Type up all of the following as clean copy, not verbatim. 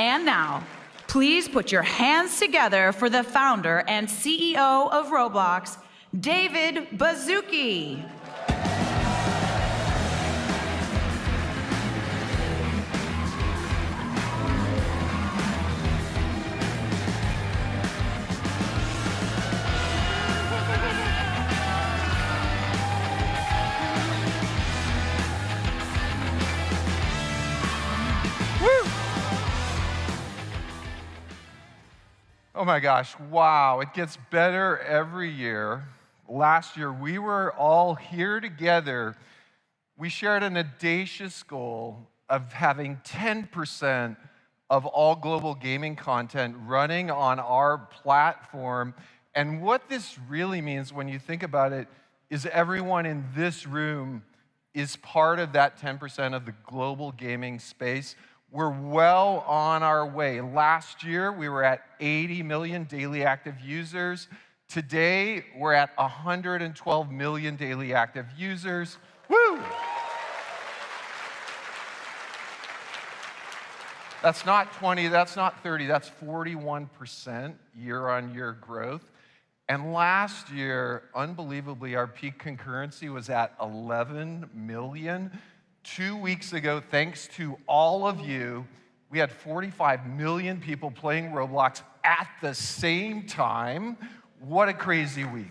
And now, please put your hands together for the founder and CEO of Roblox, David Baszucki. Oh my gosh, wow, it gets better every year. Last year, we were all here together. We shared an audacious goal of having 10% of all global gaming content running on our platform. And what this really means when you think about it is everyone in this room is part of that 10% of the global gaming space. We're well on our way. Last year, we were at 80 million daily active users. Today, we're at 112 million daily active users. Woo! That's not 20, that's not 30, that's 41% year-on-year growth. And last year, unbelievably, our peak concurrency was at 11 million. 2 weeks ago, thanks to all of you, we had 45 million people playing Roblox at the same time. What a crazy week.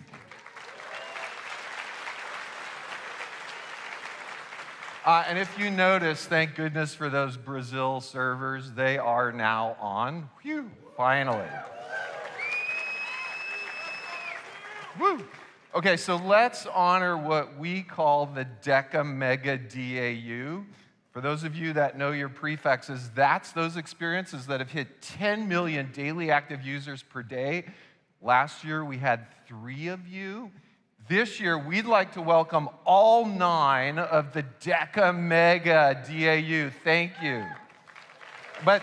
And if you notice, thank goodness for those Brazil servers. They are now on. Phew, finally. Woo. Okay, so let's honor what we call the Deca Mega DAU. For those of you that know your prefixes, that's those experiences that have hit 10 million daily active users per day. Last year, we had 3 of you. This year, we'd like to welcome all 9 of the Deca Mega DAU. Thank you. But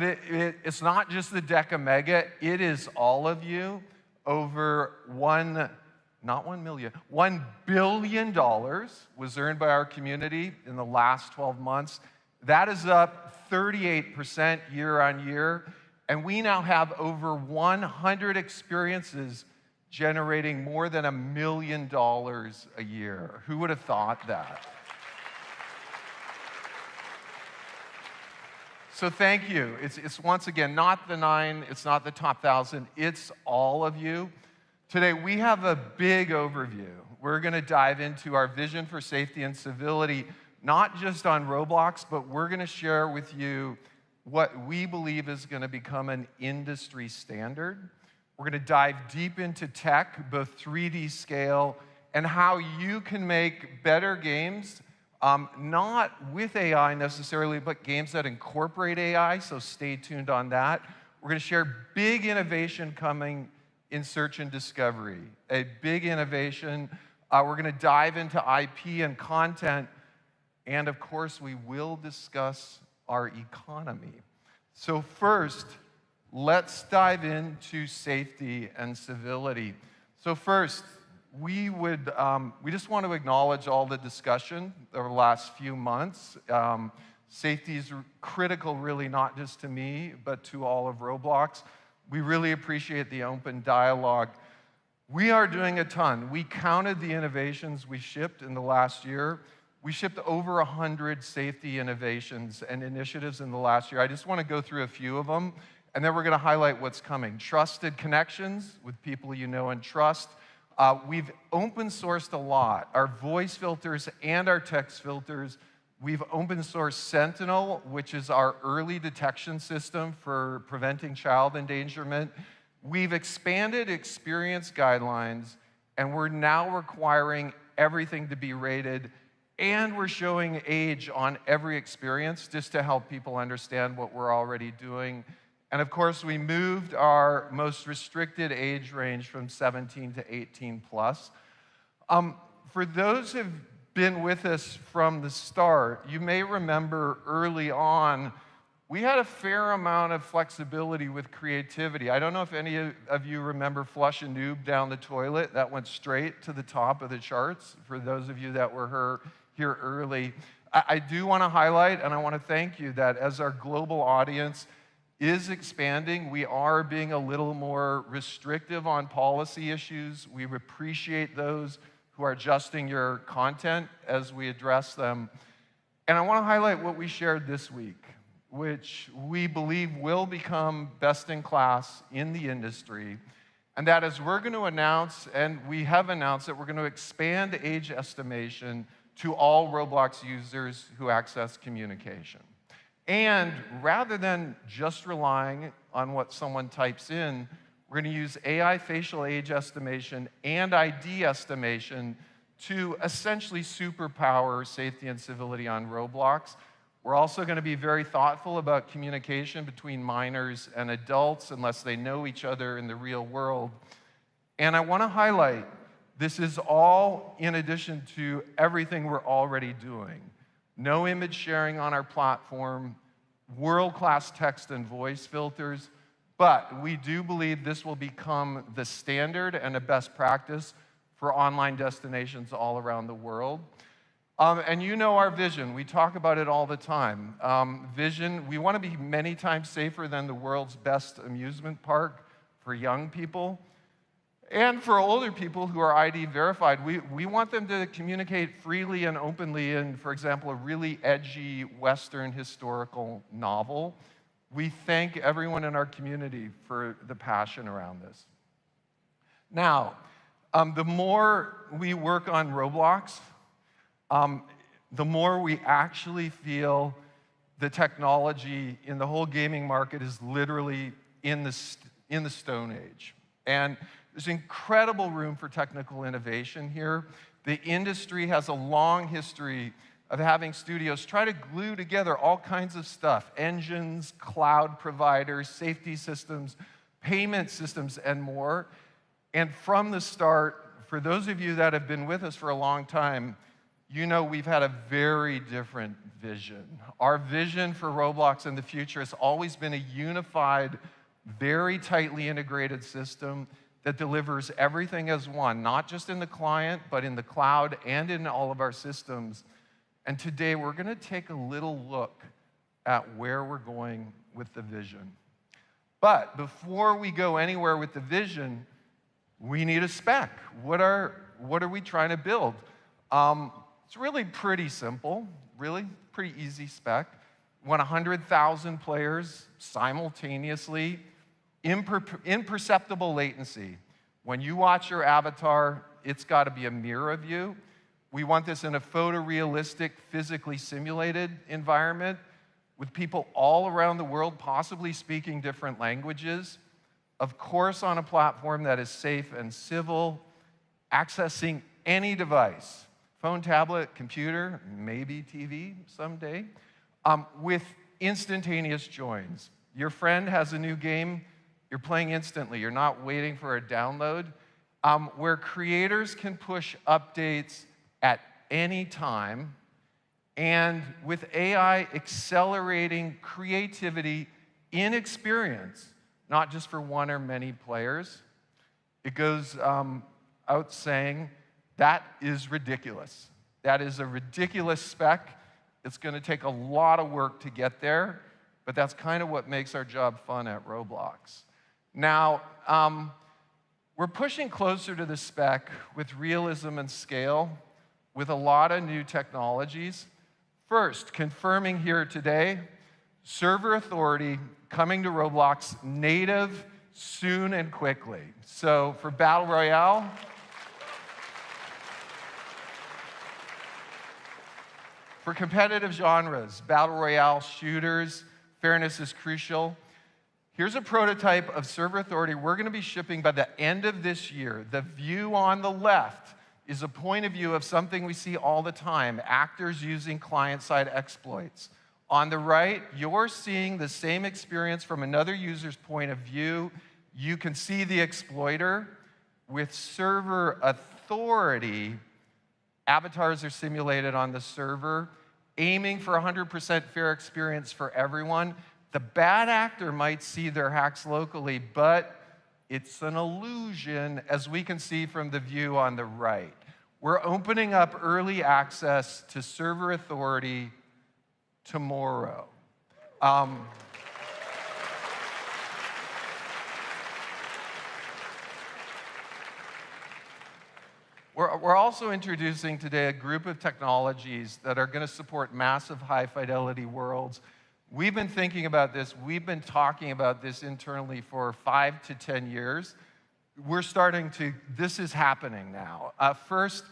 it's not just the Deca Mega, it is all of you. Over $1 billion was earned by our community in the last 12 months. That is up 38% year on year. And we now have over 100 experiences generating more than $1 million a year. Who would have thought that? So thank you. It's once again not the 9, it's not the top 1,000, it's all of you. Today we have a big overview. We're going to dive into our vision for safety and civility, not just on Roblox, but we're going to share with you what we believe is going to become an industry standard. We're going to dive deep into tech, both 3D scale, and how you can make better games. Not with AI necessarily, but games that incorporate AI, so stay tuned on that. We're going to share big innovation coming in search and discovery, a big innovation. We're going to dive into IP and content, and of course, we will discuss our economy. So first, let's dive into safety and civility. So first, we just want to acknowledge all the discussion over the last few months. Safety is critical, really, not just to me, but to all of Roblox. We really appreciate the open dialogue. We are doing a ton. We counted the innovations we shipped in the last year. We shipped over 100 safety innovations and initiatives in the last year. I just want to go through a few of them, and then we're going to highlight what's coming. Trusted connections with people you know and trust. We've open sourced a lot, our voice filters and our text filters. We've open sourced Sentinel, which is our early detection system for preventing child endangerment. We've expanded experience guidelines, and we're now requiring everything to be rated, and we're showing age on every experience just to help people understand what we're already doing. And of course, we moved our most restricted age range from 17 to 18 plus. For those who've been with us from the start, you may remember early on, we had a fair amount of flexibility with creativity. I don't know if any of you remember Flush a Noob down the toilet. That went straight to the top of the charts for those of you that were here early. I do want to highlight, and I want to thank you, that as our global audience is expanding, we are being a little more restrictive on policy issues. We appreciate those who are adjusting your content as we address them. And I want to highlight what we shared this week, which we believe will become best in class in the industry. And that is, we're going to announce, and we have announced, that we're going to expand age estimation to all Roblox users who access communication. And rather than just relying on what someone types in, we're going to use AI facial age estimation and ID estimation to essentially superpower safety and civility on Roblox. We're also going to be very thoughtful about communication between minors and adults unless they know each other in the real world. And I want to highlight, this is all in addition to everything we're already doing. No image sharing on our platform, world-class text and voice filters, but we do believe this will become the standard and a best practice for online destinations all around the world. And you know our vision. We talk about it all the time. Vision, we want to be many times safer than the world's best amusement park for young people. And for older people who are ID verified, we want them to communicate freely and openly in, for example, a really edgy Western historical novel. We thank everyone in our community for the passion around this. Now, the more we work on Roblox, the more we actually feel the technology in the whole gaming market is literally in the Stone Age. And there's incredible room for technical innovation here. The industry has a long history of having studios try to glue together all kinds of stuff: engines, cloud providers, safety systems, payment systems, and more. And from the start, for those of you that have been with us for a long time, you know we've had a very different vision. Our vision for Roblox in the future has always been a unified, very tightly integrated system that delivers everything as one, not just in the client, but in the cloud and in all of our systems. And today, we're going to take a little look at where we're going with the vision. But before we go anywhere with the vision, we need a spec. What are we trying to build? It's really pretty simple, really pretty easy spec. We want 100,000 players simultaneously, imperceptible latency. When you watch your avatar, it's got to be a mirror of you. We want this in a photorealistic, physically simulated environment with people all around the world, possibly speaking different languages. Of course, on a platform that is safe and civil, accessing any device, phone, tablet, computer, maybe TV someday, with instantaneous joins. Your friend has a new game, you're playing instantly. You're not waiting for a download. Where creators can push updates at any time, and with AI accelerating creativity in experience, not just for one or many players. It goes out saying, that is ridiculous. That is a ridiculous spec. It's going to take a lot of work to get there, but that's kind of what makes our job fun at Roblox. Now, we're pushing closer to the spec with realism and scale, with a lot of new technologies. First, confirming here today, server authority coming to Roblox native soon and quickly. So for Battle Royale, for competitive genres, Battle Royale shooters, fairness is crucial. Here's a prototype of server authority we're going to be shipping by the end of this year. The view on the left is a point of view of something we see all the time, actors using client-side exploits. On the right, you're seeing the same experience from another user's point of view. You can see the exploiter. With server authority, avatars are simulated on the server, aiming for 100% fair experience for everyone. The bad actor might see their hacks locally, but it's an illusion, as we can see from the view on the right. We're opening up early access to server authority tomorrow. We're also introducing today a group of technologies that are going to support massive high-fidelity worlds. We've been thinking about this. We've been talking about this internally for 5 to 10 years. This is happening now. First,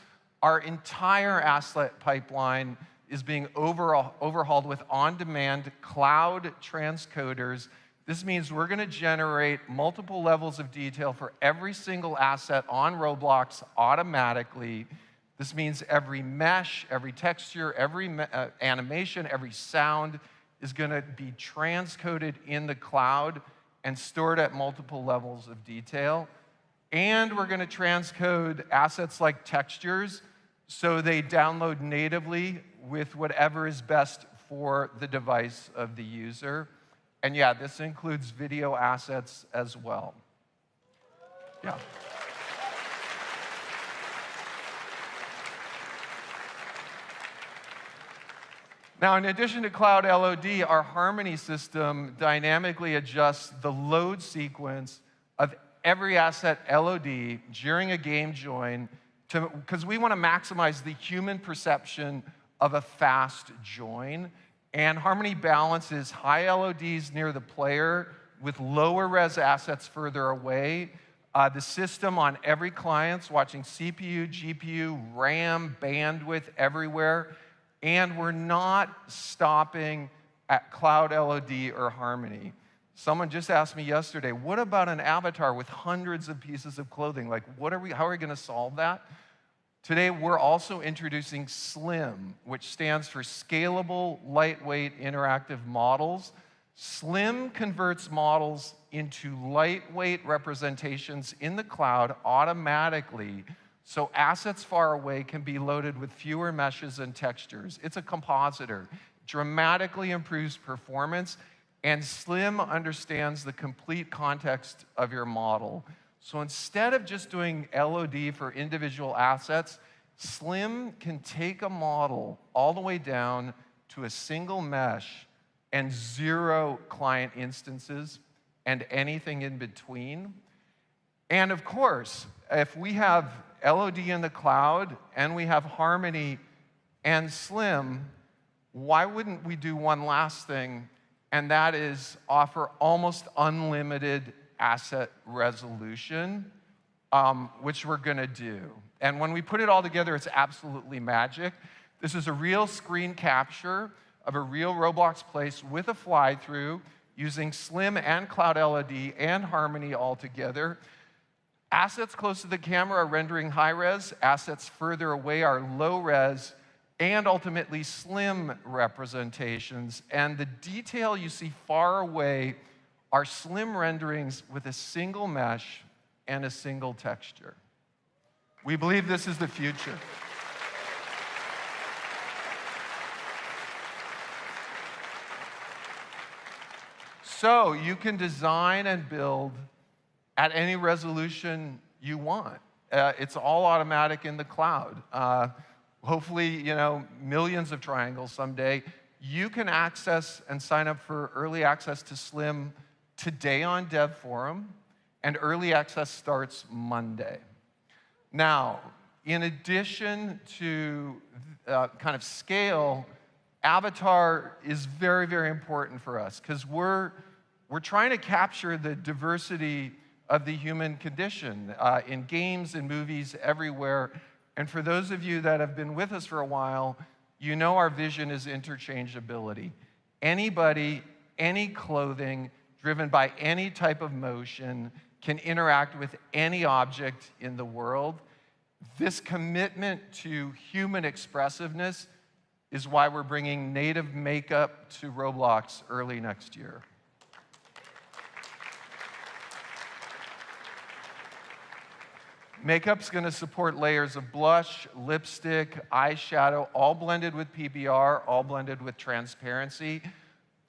our entire asset pipeline is being overhauled with on-demand cloud transcoders. This means we're going to generate multiple levels of detail for every single asset on Roblox automatically. This means every mesh, every texture, every animation, every sound is going to be transcoded in the cloud and stored at multiple levels of detail. And we're going to transcode assets like textures so they download natively with whatever is best for the device of the user. And yeah, this includes video assets as well. Yeah. Now, in addition to Cloud LOD, our Harmony system dynamically adjusts the load sequence of every asset LOD during a game join because we want to maximize the human perception of a fast join. And Harmony balances high LODs near the player with lower res assets further away. The system on every client's watching CPU, GPU, RAM, bandwidth everywhere. And we're not stopping at Cloud LOD or Harmony. Someone just asked me yesterday, what about an avatar with hundreds of pieces of clothing? Like, how are we going to solve that? Today, we're also introducing SLIM, which stands for Scalable, Lightweight, Interactive Models. SLIM converts models into lightweight representations in the cloud automatically, so assets far away can be loaded with fewer meshes and textures. It's a compositor, dramatically improves performance, and SLIM understands the complete context of your model. So instead of just doing LOD for individual assets, SLIM can take a model all the way down to a single mesh and 0 client instances and anything in between. And of course, if we have LOD in the cloud and we have Harmony and SLIM, why wouldn't we do one last thing, and that is offer almost unlimited asset resolution, which we're going to do. And when we put it all together, it's absolutely magic. This is a real screen capture of a real Roblox place with a fly-through using SLIM and Cloud LOD and Harmony all together. Assets close to the camera are rendering high-res. Assets further away are low-res and ultimately SLIM representations. And the detail you see far away are SLIM renderings with a single mesh and a single texture. We believe this is the future. So you can design and build at any resolution you want. It's all automatic in the cloud. Hopefully, millions of triangles someday. You can access and sign up for early access to SLIM today on Dev Forum, and early access starts Monday. Now, in addition to kind of scale, Avatar is very, very important for us because we're trying to capture the diversity of the human condition in games and movies everywhere. And for those of you that have been with us for a while, you know our vision is interchangeability. Anybody, any clothing, driven by any type of motion, can interact with any object in the world. This commitment to human expressiveness is why we're bringing native makeup to Roblox early next year. Makeup's going to support layers of blush, lipstick, eyeshadow, all blended with PBR, all blended with transparency.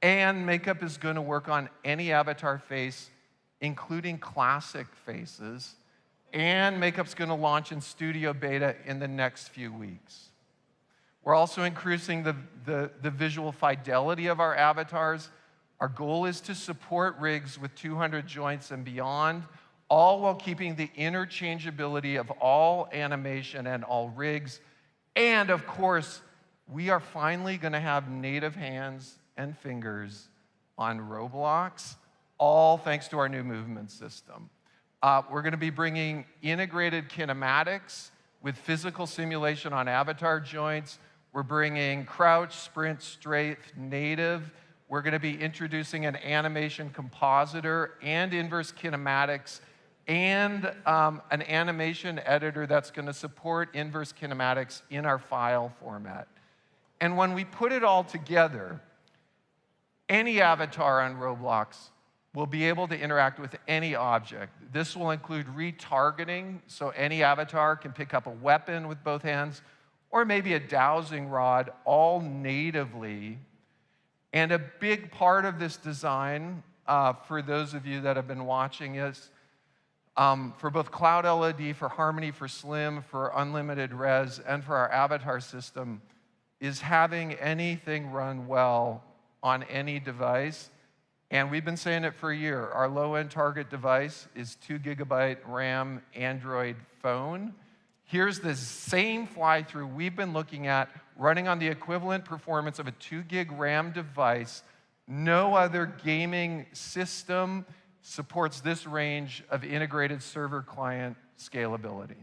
And makeup is going to work on any avatar face, including classic faces. and Makeup's going to launch in studio beta in the next few weeks. We're also increasing the visual fidelity of our avatars. Our goal is to support rigs with 200 joints and beyond, all while keeping the interchangeability of all animation and all rigs. And of course, we are finally going to have native hands and fingers on Roblox, all thanks to our new movement system. We're going to be bringing integrated kinematics with physical simulation on avatar joints. We're bringing crouch, sprint, strafe, native. We're going to be introducing an animation compositor and inverse kinematics and an animation editor that's going to support inverse kinematics in our file format. And when we put it all together, any avatar on Roblox will be able to interact with any object. This will include retargeting, so any avatar can pick up a weapon with both hands, or maybe a dowsing rod, all natively. And a big part of this design, for those of you that have been watching is, for both Cloud LED, for Harmony, for Slim, for Unlimited Res, and for our avatar system, is having anything run well on any device. And we've been saying it for a year. Our low-end target device is 2 GB RAM Android phone. Here's the same fly-through we've been looking at running on the equivalent performance of a 2 gig RAM device. No other gaming system supports this range of integrated server-client scalability.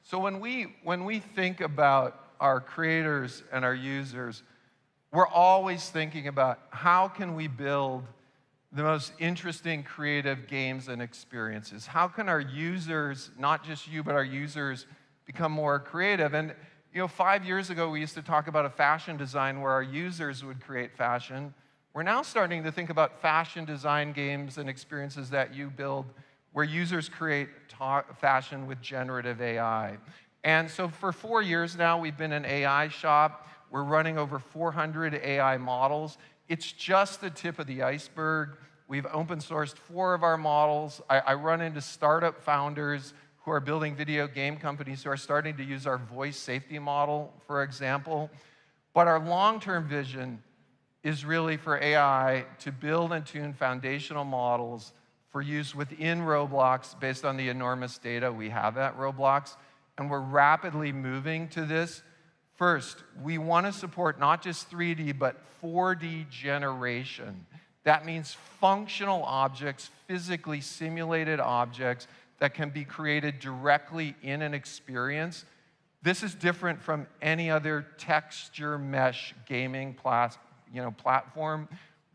So when we think about our creators and our users, we're always thinking about how can we build the most interesting creative games and experiences? How can our users, not just you, but our users, become more creative? And 5 years ago, we used to talk about a fashion design where our users would create fashion. We're now starting to think about fashion design games and experiences that you build where users create fashion with generative AI. And so for 4 years now, we've been an AI shop. We're running over 400 AI models. It's just the tip of the iceberg. We've open sourced 4 of our models. I run into startup founders who are building video game companies who are starting to use our voice safety model, for example. But our long-term vision is really for AI to build and tune foundational models for use within Roblox based on the enormous data we have at Roblox. And we're rapidly moving to this. First, we want to support not just 3D, but 4D generation. That means functional objects, physically simulated objects that can be created directly in an experience. This is different from any other texture mesh gaming platform.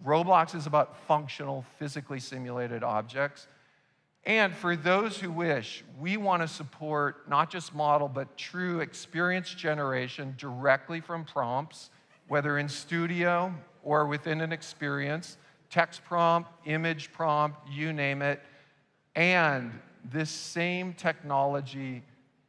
Roblox is about functional, physically simulated objects. And for those who wish, we want to support not just model, but true experience generation directly from prompts, whether in studio or within an experience, text prompt, image prompt, you name it. And this same technology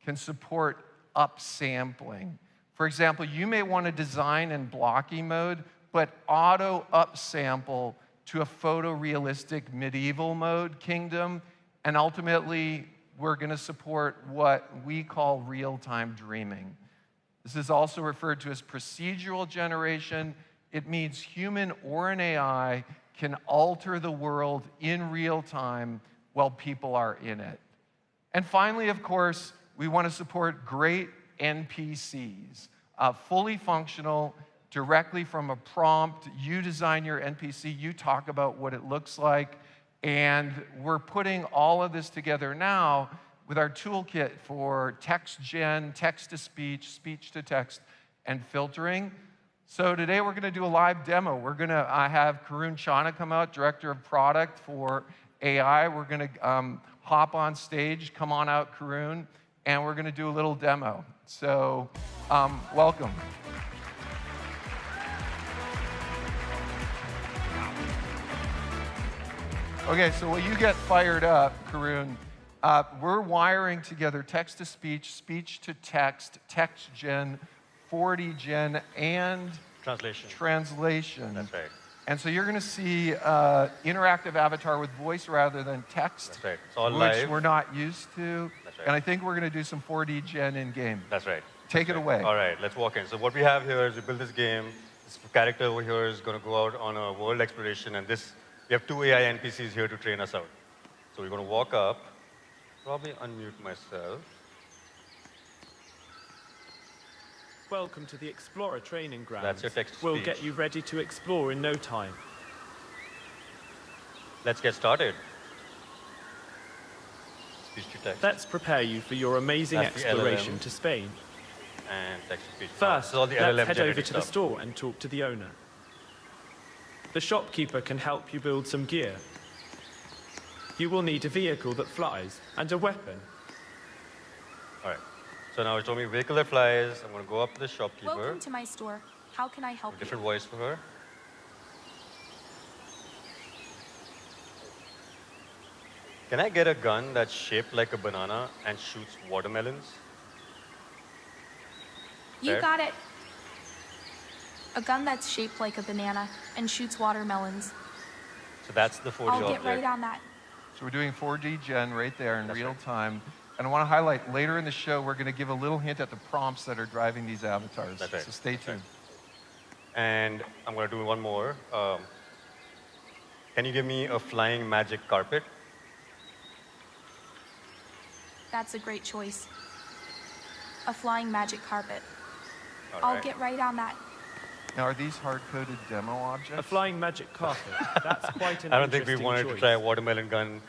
can support upsampling. For example, you may want to design in blocky mode, but auto upsample to a photorealistic medieval mode kingdom. And ultimately, we're going to support what we call real-time dreaming. This is also referred to as procedural generation. It means human or an AI can alter the world in real time while people are in it. And finally, of course, we want to support great NPCs, fully functional, directly from a prompt. You design your NPC, you talk about what it looks like, and we're putting all of this together now with our toolkit for text gen, text-to-speech, speech-to-text, and filtering. So today we're going to do a live demo. We're going to have Karun Chana come out, Director of Product for AI. We're going to hop on stage, come on out, Karun, and we're going to do a little demo. So welcome. Okay, so while you get fired up, Karun, we're wiring together text-to-speech, speech-to-text, text gen, 4D gen, and translation. That's right. And so you're going to see interactive avatar with voice rather than text, That's right. It's all which live. we're not used to. That's right. And I think we're going to do some 4D gen in-game. That's right. Take it away. All right, let's walk in. So what we have here is we build this game. This character over here is going to go out on a world exploration, and we have 2 AI NPCs here to train us out. So we're going to walk up, probably unmute myself. Welcome to the Explorer training grounds. That's your text to We'll speech. get you ready to explore in no time. Let's get started. Speech to text. Let's prepare you for your amazing That's the exploration LLM. to Spain. And text to speech. First, This is all the let's LLM head over generated to the stuff. store and talk to the owner. The shopkeeper can help you build some gear. You will need a vehicle that flies and a weapon. All right. So now it's told me vehicle that flies. I'm going to go up to the shopkeeper. Welcome to my store. How can I help you? Different voice for her. Can I get a gun that's shaped like a banana and shoots watermelons? You Fair. got it. A gun that's shaped like a banana and shoots watermelons. So that's the 4D I'll object. get right on that. So we're doing 4D gen right there in That's real right. time. And I want to highlight, later in the show, we're going to give a little hint at the prompts that are driving these avatars. That's right. So stay tuned. And I'm going to do one more. Can you give me a flying magic carpet? That's a great choice. A flying magic carpet. All I'll right. get right on that. Now, are these hard-coded demo objects? A flying magic carpet. That's quite an I don't think we interesting wanted choice. to try a watermelon gun.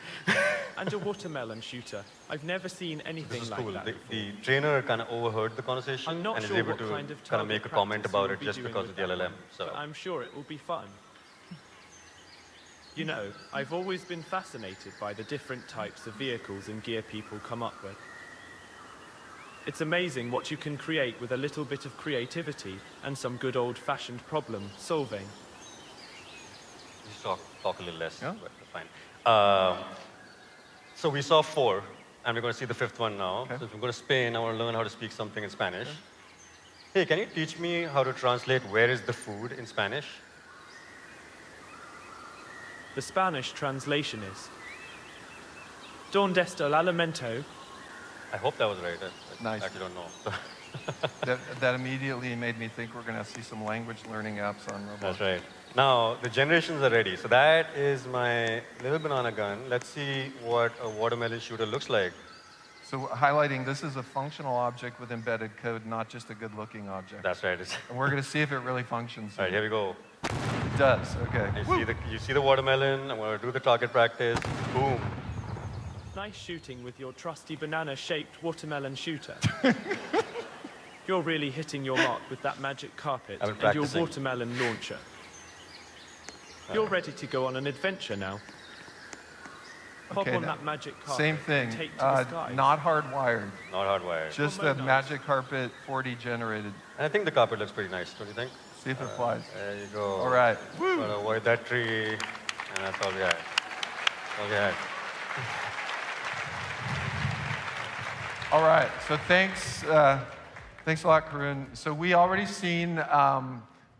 And a watermelon shooter. I've never seen anything This is like cool. that The, before. the trainer kind of overheard the conversation I'm not and sure is able what to kind of kind of make a target comment practice about you'll it be just doing because with of the that LLM. one, So but I'm sure it will be fun. You know, I've always been fascinated by the different types of vehicles and gear people come up with. It's amazing what you can create with a little bit of creativity and some good old-fashioned problem solving. just talk a little less, Yeah. but fine. So we saw 4, and we're going to see the 5th one now. Okay. So if we're going to Spain, I want to learn how to speak something in Spanish. Hey, can you teach me how to translate "where is the food" in Spanish? The Spanish translation is ¿Dónde está el alimento? I hope that was right. I Nice. actually don't know. That immediately made me think we're going to see some language learning apps on Roblox. That's right. Now, the generations are ready. So that is my little banana gun. Let's see what a watermelon shooter looks like. So highlighting, this is a functional object with embedded code, not just a good-looking object. That's right. And we're going to see if it really functions. All right, here we go. It does, okay. You see the watermelon. I'm going to do the target practice. Boom. Nice shooting with your trusty banana-shaped watermelon shooter. You're really hitting your mark with that magic carpet I've and been your practicing. watermelon launcher. You're ready to go on an adventure now. Hop Okay, on now, that magic carpet Same thing, and take to the skies. not hardwired, Not hardwired. just Well, a nice. magic carpet 4D generated. And I think the carpet looks pretty nice, don't you think? See if it flies. There you go. All right. Gotta avoid that tree. And that's all we had. That's all we had. All right, so thanks a lot, Karun. So we already seen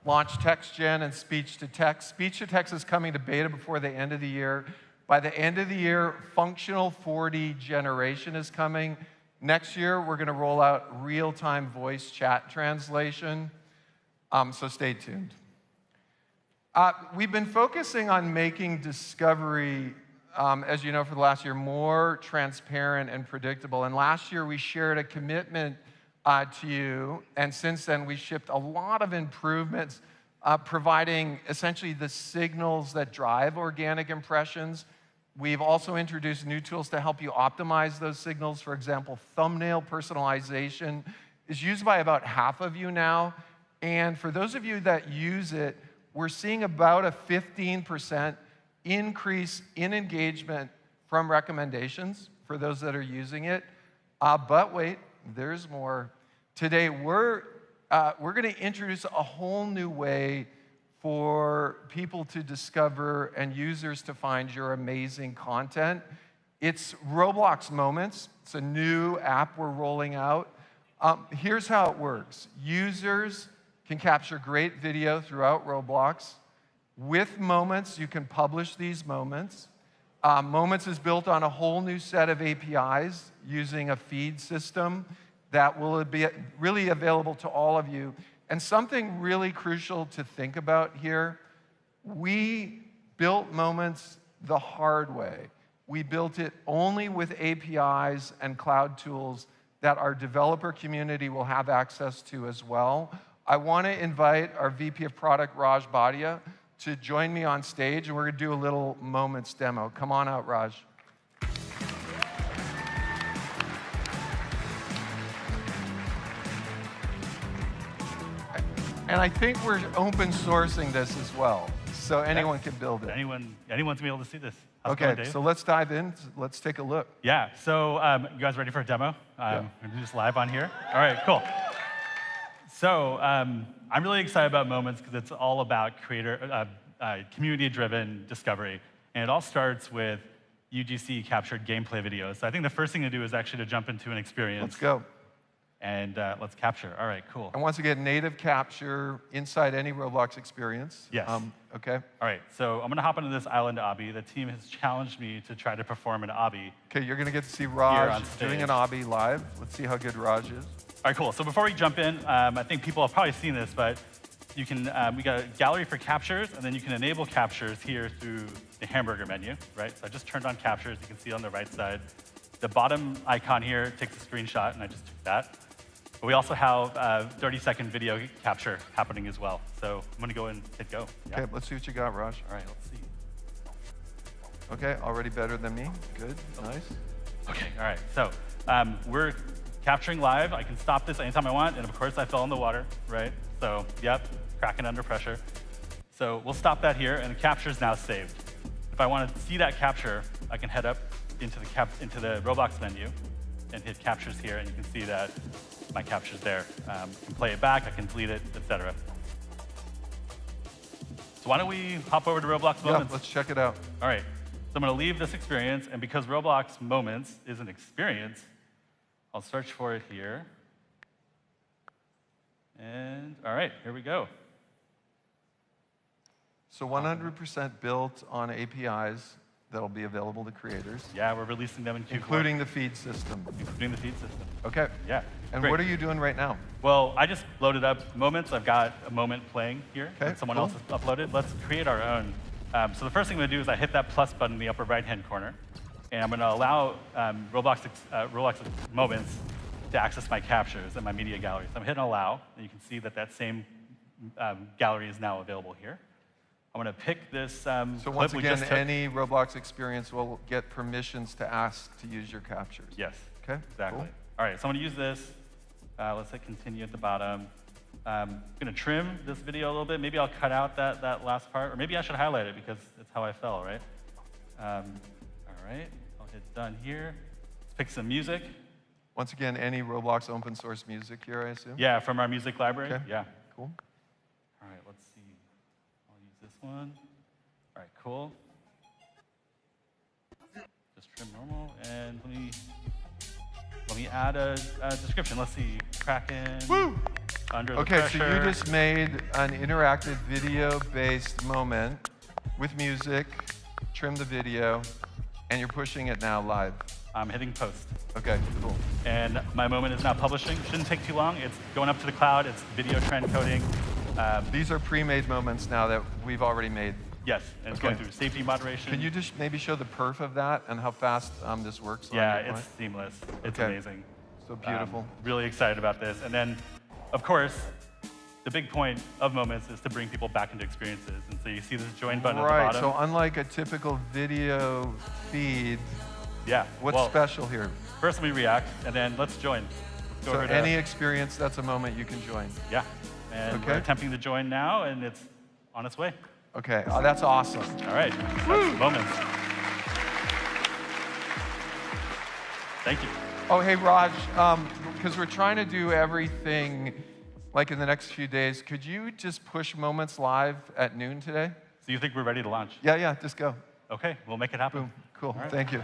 launch text gen and speech to text. Speech to text is coming to beta before the end of the year. By the end of the year, functional 4D generation is coming. Next year, we're going to roll out real-time voice chat translation. So stay tuned. We've been focusing on making discovery, as you know, for the last year, more transparent and predictable. And last year, we shared a commitment to you. And since then, we shipped a lot of improvements, providing essentially the signals that drive organic impressions. We've also introduced new tools to help you optimize those signals. For example, thumbnail personalization is used by about half of you now. And for those of you that use it, we're seeing about a 15% increase in engagement from recommendations for those that are using it. But wait, there's more. Today, we're going to introduce a whole new way for people to discover and users to find your amazing content. It's Roblox Moments. It's a new app we're rolling out. Here's how it works. Users can capture great video throughout Roblox. With Moments, you can publish these moments. Moments is built on a whole new set of APIs using a feed system that will be really available to all of you. And something really crucial to think about here, we built Moments the hard way. We built it only with APIs and cloud tools that our developer community will have access to as well. I want to invite our VP of Product, Raj Bhatia, to join me on stage, and we're going to do a little Moments demo. Come on out, Raj. And I think we're open sourcing this as well, so anyone can build it. Anyone's gonna be able to see this. How's it Okay, going, Dave? so let's dive in. Let's take a look. Yeah, so you guys ready for a demo? Yeah. We're gonna do this live on here. All right, cool. So I'm really excited about Moments because it's all about community-driven discovery. And it all starts with UGC captured gameplay videos. So I think the first thing to do is actually to jump into an experience. Let's go. And let's capture. All right, cool. And once again, native capture inside any Roblox experience. Yes. Okay. All right, so I'm gonna hop into this island obby. The team has challenged me to try to perform an obby. Okay, you're going to get to see on Raj stage. doing an obby live. Let's see how good Raj is. All right, cool. So before we jump in, I think people have probably seen this, but you can, we got a gallery for captures, and then you can enable captures here through the hamburger menu, right? So I just turned on captures. You can see on the right side. The bottom icon here takes a screenshot, and I just took that. But we also have 30-second video capture happening as well. So I'm going to go and hit go. Yeah. Okay, let's see what you got, Raj. All right, let's see. Okay, already better than me. Good, nice. Okay, all right. So we're capturing live. I can stop this anytime I want. And of course, I fell in the water, right? So, yep, cracking under pressure. So we'll stop that here, and the capture is now saved. If I want to see that capture, I can head up into the Roblox menu and hit captures here, and you can see that my capture's there. I can play it back, I can delete it, etc. So why don't we hop over to Roblox Yeah, Moments? let's check it out. All right, so I'm gonna leave this experience, and because Roblox Moments is an experience, I'll search for it here. And all right, here we go. So 100% built on APIs that'll be available to creators, Yeah, we're releasing them in Q4. including the feed system. Including the feed system. Okay. Yeah. And great. what are you doing right now? Well, I just loaded up Moments. I've got a moment playing here Okay, that someone cool. else has uploaded. Let's create our own. So the first thing I'm going to do is I hit that plus button in the upper right-hand corner, and I'm going to allow Roblox Moments to access my captures and my media gallery. So I'm hitting allow, and you can see that that same gallery is now available here. I'm going to pick this So clip once we again, just took. any Roblox experience will get permissions to ask to use your captures. Yes. Okay, Exactly. cool. All right, so I'm going to use this. Let's hit continue at the bottom. I'm going to trim this video a little bit. Maybe I'll cut out that last part, or maybe I should highlight it because it's how I fell, right? All right, I'll hit done here. Let's pick some music. Once again, any Roblox open source music here, I assume? Yeah, from our music library. Okay. Yeah. Cool. All right, let's see. I'll use this one. All right, cool. Just trim normal, and let me add a description. Let's see, Kraken. Woo! Under the Okay, pressure. so you just made an interactive video-based moment with music, trim the video, and you're pushing it now live. I'm hitting post. Okay, cool. And my moment is now publishing. Shouldn't take too long. It's going up to the cloud. It's video trend coding. These are pre-made moments now that we've already made. Yes, and it's Okay. going through safety moderation. Can you just maybe show the perf of that and how fast this works? on Yeah, your it's point? seamless. It's Okay. amazing. So beautiful. Really excited about this. And then, of course, the big point of Moments is to bring people back into experiences. And so you see this join button at the Right, bottom. so unlike a typical video feed, Yeah. what's well, special here? First, let me react, and then let's join. Let's go So over to- any experience, that's a moment you can join. Yeah. And Okay. we're attempting to join now, and it's on its way. Okay, that's awesome. All right. That's Moments. Thank you. Oh, hey, Raj, because we're trying to do everything like in the next few days, could you just push Moments live at noon today? So you think we're ready to launch? Yeah, just go. Okay, we'll make it happen. Boom, cool, All right. thank you.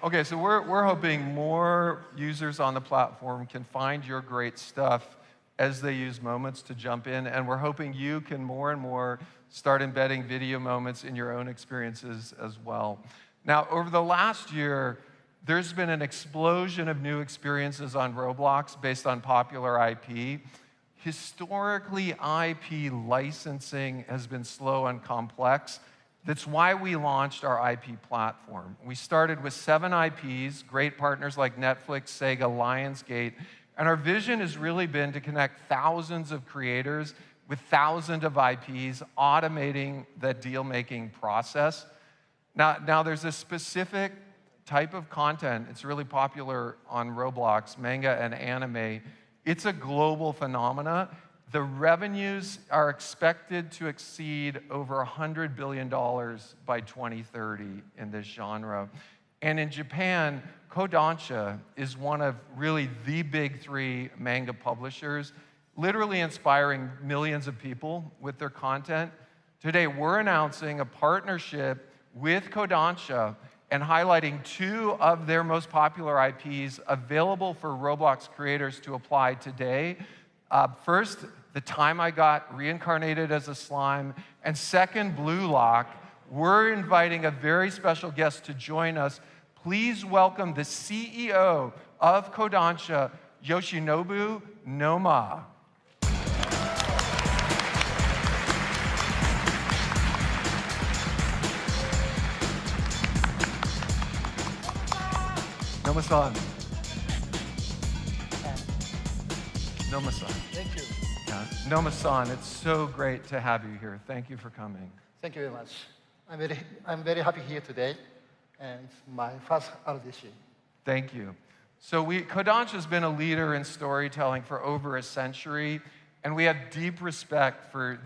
Okay, so we're hoping more users on the platform can find your great stuff as they use moments to jump in, and we're hoping you can more and more start embedding video moments in your own experiences as well. Now, over the last year, there's been an explosion of new experiences on Roblox based on popular IP. Historically, IP licensing has been slow and complex. That's why we launched our IP platform. We started with 7 IPs, great partners like Netflix, Sega, Lionsgate, and our vision has really been to connect thousands of creators with thousands of IPs, automating the deal-making process. Now there's a specific type of content. It's really popular on Roblox, manga and anime. It's a global phenomena. The revenues are expected to exceed over $100 billion by 2030 in this genre. And in Japan, Kodansha is one of really the big 3 manga publishers, literally inspiring millions of people with their content. Today, we're announcing a partnership with Kodansha and highlighting 2 of their most popular IPs available for Roblox creators to apply today. First, The Time I Got Reincarnated as a Slime, and second, Blue Lock. We're inviting a very special guest to join us. Please welcome the CEO of Kodansha, Yoshinobu Noma. Noma-san. Noma-san. Thank you. Yeah. Noma-san, it's so great to have you here. Thank you for coming. Thank you very much. I'm very happy here today, and it's my first RDC. Thank you. So Kodansha has been a leader in storytelling for over a century, and we have deep respect for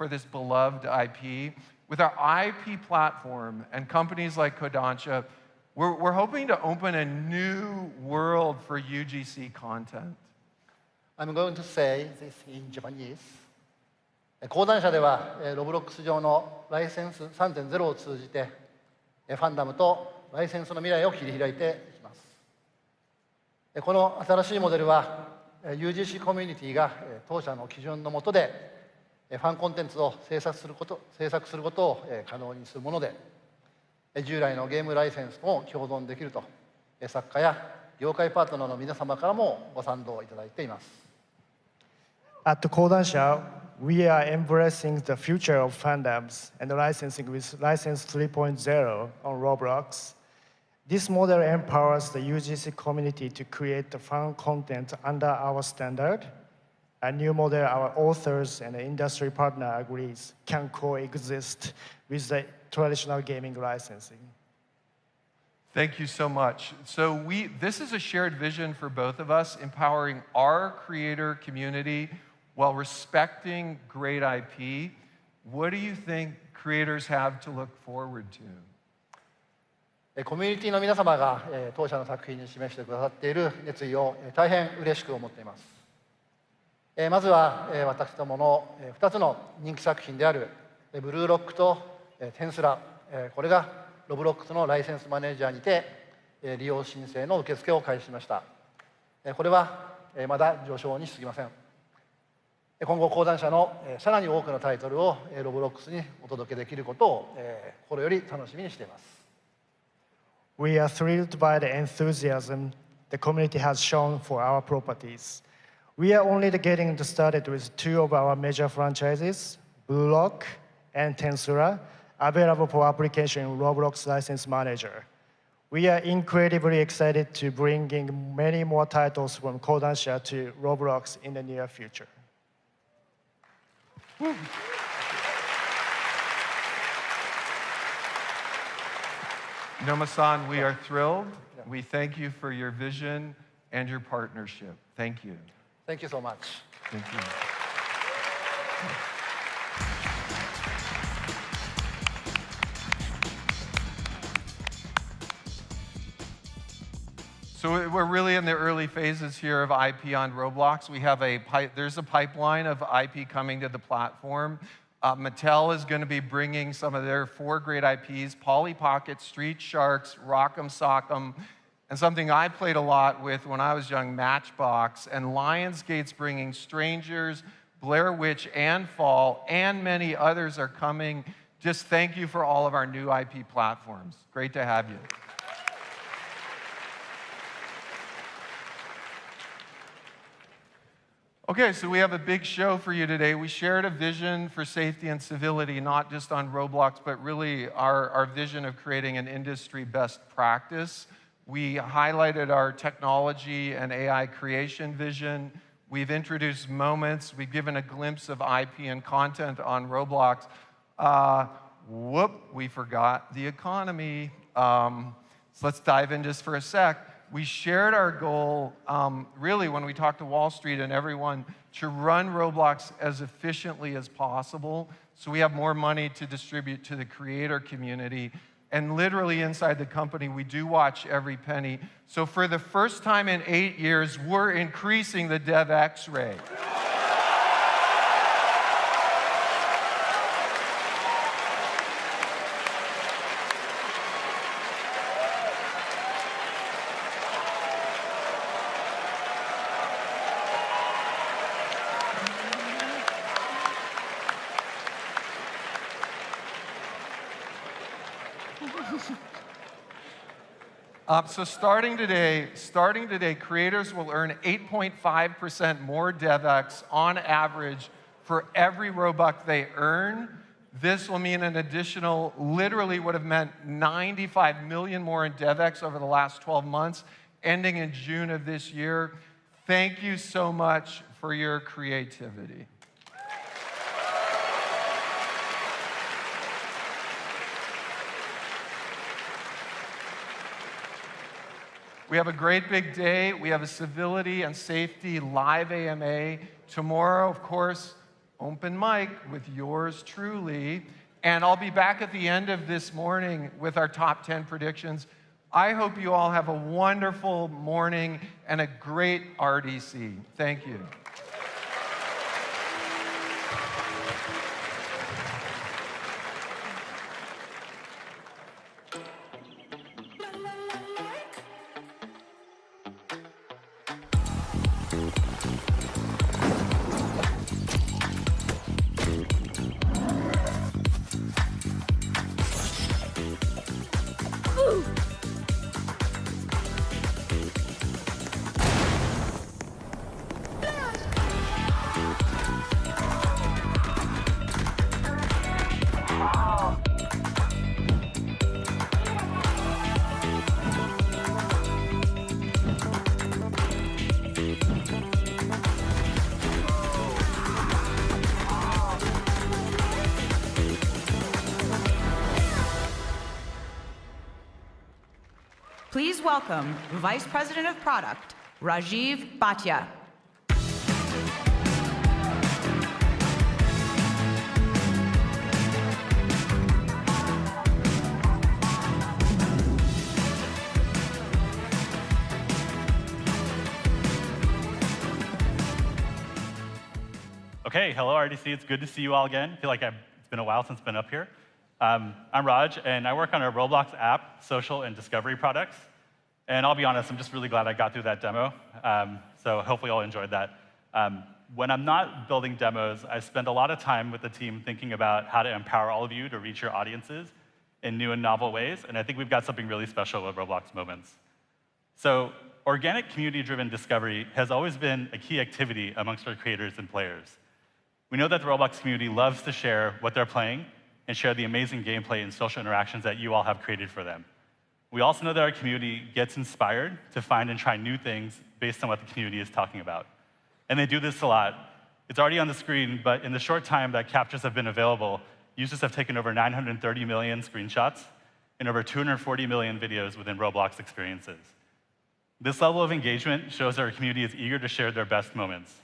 this beloved IP. With our IP platform and companies like Kodansha, we're hoping to open a new world for UGC content. I'm going to say this in Japanese. 講談社ではロブロックス上のライセンス 3.0 を通じてファンダムとライセンスの未来を切り開いていきます。この新しいモデルは UGC コミュニティが当社の基準の下でファンコンテンツを制作することを可能にするもので、従来のゲームライセンスとも共存できると作家や業界パートナーの皆様からもご賛同いただいています。At Kodansha, we are embracing the future of fandoms and licensing with License 3.0 on Roblox. This model empowers the UGC community to create the fan content under our standard. A new model our authors and the industry partner agrees can coexist with the traditional gaming licensing. Thank you so much. So this is a shared vision for both of us, empowering our creator community while respecting great IP. What do you think creators have to look forward to? コミュニティの皆様が当社の作品に示してくださっている熱意を大変嬉しく思っています。まずは私どもの2つの人気作品であるブルーロックとテンスラ、これがロブロックスのライセンスマネージャーにて利用申請の受付を開始しました。これはまだ序章に過ぎません。今後講談社のさらに多くのタイトルをロブロックスにお届けできることを心より楽しみにしています。We are thrilled by the enthusiasm the community has shown for our properties. We are only getting started with 2 of our major franchises, Blue Lock and Tensura, available for application in Roblox License Manager. We are incredibly excited to bring in many more titles from Kodansha to Roblox in the near future. Noma-san, we are thrilled. We thank you for your vision and your partnership. Thank you. Thank you so much. Thank you. So we're really in the early phases here of IP on Roblox. We have there's a pipeline of IP coming to the platform. Mattel is going to be bringing some of their 4 great IPs, Polly Pocket, Street Sharks, Rock'em Sock'em, and something I played a lot with when I was young, Matchbox. And Lionsgate's bringing Strangers, Blair Witch, and Fall, and many others are coming. Just thank you for all of our new IP platforms. Great to have you. Okay, so we have a big show for you today. We shared a vision for safety and civility, not just on Roblox, but really our vision of creating an industry best practice. We highlighted our technology and AI creation vision. We've introduced moments. We've given a glimpse of IP and content on Roblox. We forgot the economy. So let's dive in just for a sec. We shared our goal, really, when we talked to Wall Street and everyone, to run Roblox as efficiently as possible so we have more money to distribute to the creator community. And literally inside the company, we do watch every penny. So for the first time in 8 years, we're increasing the DevX rate. So starting today, creators will earn 8.5% more DevX on average for every Robux they earn. This will mean an additional, literally would have meant 95 million more in DevX over the last 12 months, ending in June of this year. Thank you so much for your creativity. We have a great big day. We have a civility and safety live AMA. Tomorrow, of course, open mic with yours truly. And I'll be back at the end of this morning with our top 10 predictions. I hope you all have a wonderful morning and a great RDC. Thank you. Please welcome Vice President of Product, Rajiv Bhatia. Okay, hello RDC, it's good to see you all again. I feel like it's been a while since I've been up here. I'm Raj, and I work on our Roblox app, social, and discovery products. And I'll be honest, I'm just really glad I got through that demo. So hopefully you all enjoyed that. When I'm not building demos, I spend a lot of time with the team thinking about how to empower all of you to reach your audiences in new and novel ways. And I think we've got something really special with Roblox Moments. So organic community-driven discovery has always been a key activity amongst our creators and players. We know that the Roblox community loves to share what they're playing and share the amazing gameplay and social interactions that you all have created for them. We also know that our community gets inspired to find and try new things based on what the community is talking about. And they do this a lot. It's already on the screen, but in the short time that captures have been available, users have taken over 930 million screenshots and over 240 million videos within Roblox experiences. This level of engagement shows our community is eager to share their best moments.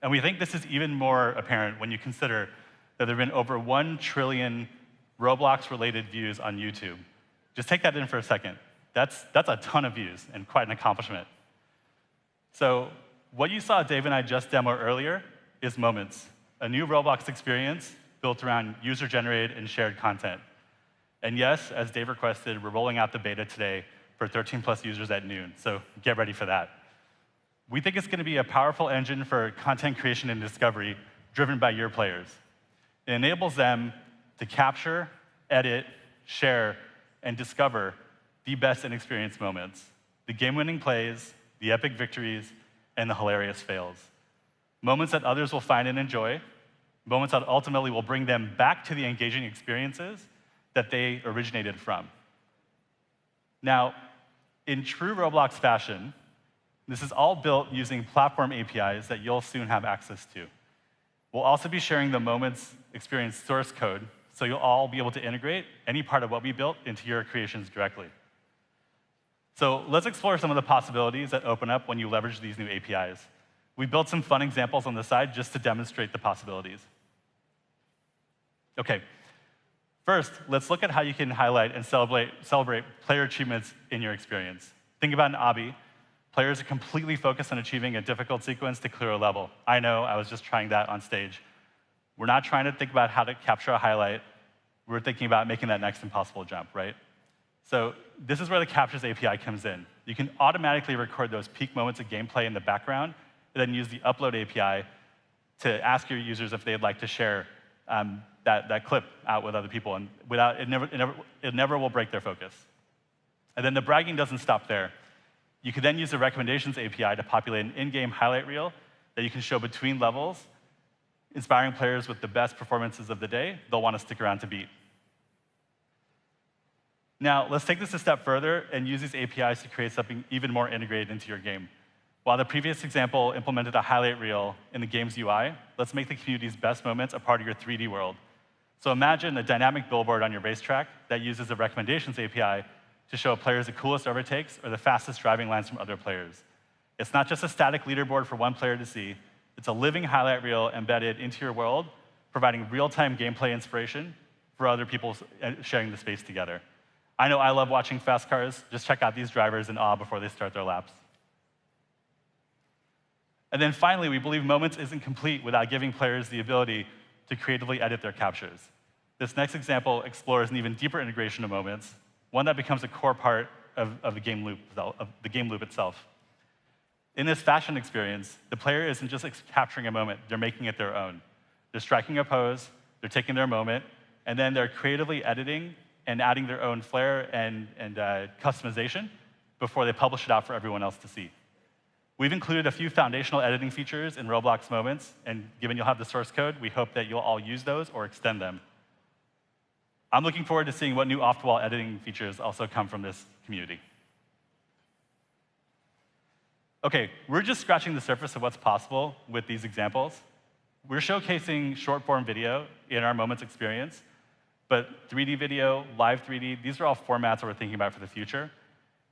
And we think this is even more apparent when you consider that there have been over 1 trillion Roblox-related views on YouTube. Just take that in for a second. That's a ton of views and quite an accomplishment. So what you saw Dave and I just demo earlier is Moments, a new Roblox experience built around user-generated and shared content. And yes, as Dave requested, we're rolling out the beta today for 13+ users at noon, so get ready for that. We think it's going to be a powerful engine for content creation and discovery driven by your players. It enables them to capture, edit, share, and discover the best in-experience moments, the game-winning plays, the epic victories, and the hilarious fails. Moments that others will find and enjoy, moments that ultimately will bring them back to the engaging experiences that they originated from. Now, in true Roblox fashion, this is all built using platform APIs that you'll soon have access to. We'll also be sharing the moments experience source code, so you'll all be able to integrate any part of what we built into your creations directly. So let's explore some of the possibilities that open up when you leverage these new APIs. We built some fun examples on the side just to demonstrate the possibilities. OK, first, let's look at how you can highlight and celebrate player achievements in your experience. Think about an obby. Players are completely focused on achieving a difficult sequence to clear a level. I know, I was just trying that on stage. We're not trying to think about how to capture a highlight. We're thinking about making that next impossible jump, right? So this is where the Captures API comes in. You can automatically record those peak moments of gameplay in the background, and then use the Upload API to ask your users if they'd like to share that clip out with other people, and it never will break their focus. And then the bragging doesn't stop there. You can then use the Recommendations API to populate an in-game highlight reel that you can show between levels, inspiring players with the best performances of the day they'll want to stick around to beat. Now, let's take this a step further and use these APIs to create something even more integrated into your game. While the previous example implemented a highlight reel in the game's UI, let's make the community's best moments a part of your 3D world. So imagine a dynamic billboard on your racetrack that uses the Recommendations API to show players the coolest overtakes or the fastest driving lines from other players. It's not just a static leaderboard for one player to see. It's a living highlight reel embedded into your world, providing real-time gameplay inspiration for other people sharing the space together. I know I love watching fast cars. Just check out these drivers in awe before they start their laps. And then finally, we believe Moments isn't complete without giving players the ability to creatively edit their captures. This next example explores an even deeper integration of Moments, one that becomes a core part of the game loop itself. In this fashion experience, the player isn't just capturing a moment, they're making it their own. They're striking a pose, they're taking their moment, and then they're creatively editing and adding their own flair and customization before they publish it out for everyone else to see. We've included a few foundational editing features in Roblox Moments, and given you'll have the source code, we hope that you'll all use those or extend them. I'm looking forward to seeing what new off-the-wall editing features also come from this community. OK, we're just scratching the surface of what's possible with these examples. We're showcasing short-form video in our Moments experience, but 3D video, live 3D, these are all formats that we're thinking about for the future.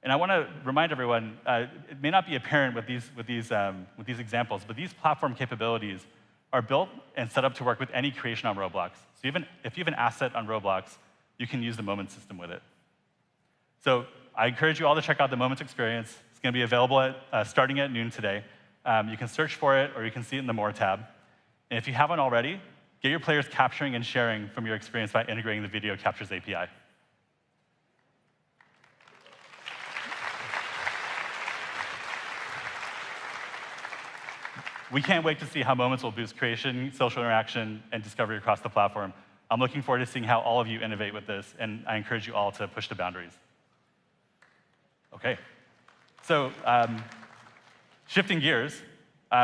And I want to remind everyone, it may not be apparent with these examples, but these platform capabilities are built and set up to work with any creation on Roblox. So even if you have an asset on Roblox, you can use the Moments system with it. So I encourage you all to check out the Moments experience. It's going to be available starting at noon today. You can search for it, or you can see it in the More tab. And if you haven't already, get your players capturing and sharing from your experience by integrating the Video Captures API. We can't wait to see how Moments will boost creation, social interaction, and discovery across the platform. I'm looking forward to seeing how all of you innovate with this, and I encourage you all to push the boundaries. OK, so shifting gears,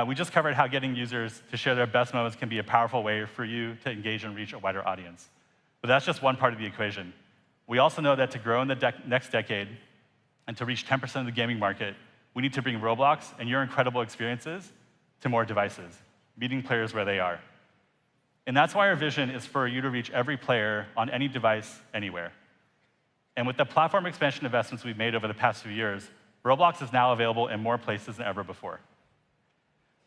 we just covered how getting users to share their best moments can be a powerful way for you to engage and reach a wider audience. But that's just one part of the equation. We also know that to grow in the next decade and to reach 10% of the gaming market, we need to bring Roblox and your incredible experiences to more devices, meeting players where they are. And that's why our vision is for you to reach every player on any device, anywhere. And with the platform expansion investments we've made over the past few years, Roblox is now available in more places than ever before.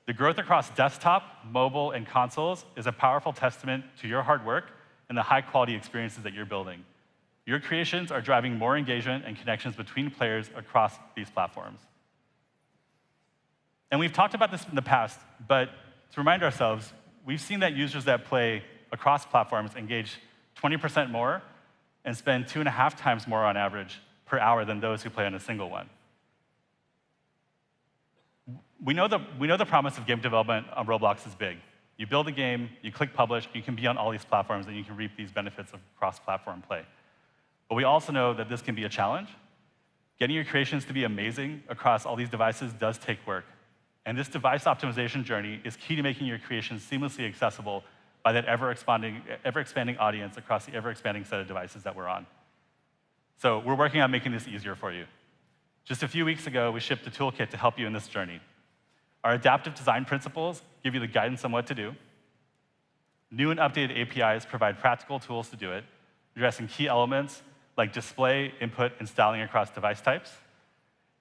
The growth across desktop, mobile, and consoles is a powerful testament to your hard work and the high-quality experiences that you're building. Your creations are driving more engagement and connections between players across these platforms. And we've talked about this in the past, but to remind ourselves, we've seen that users that play across platforms engage 20% more and spend 2.5 times more on average per hour than those who play on a single one. We know the promise of game development on Roblox is big. You build a game, you click publish, you can be on all these platforms, and you can reap these benefits of cross-platform play. But we also know that this can be a challenge. Getting your creations to be amazing across all these devices does take work. And this device optimization journey is key to making your creations seamlessly accessible by that ever-expanding audience across the ever-expanding set of devices that we're on. So we're working on making this easier for you. Just a few weeks ago, we shipped a toolkit to help you in this journey. Our adaptive design principles give you the guidance on what to do. New and updated APIs provide practical tools to do it, addressing key elements like display, input, and styling across device types.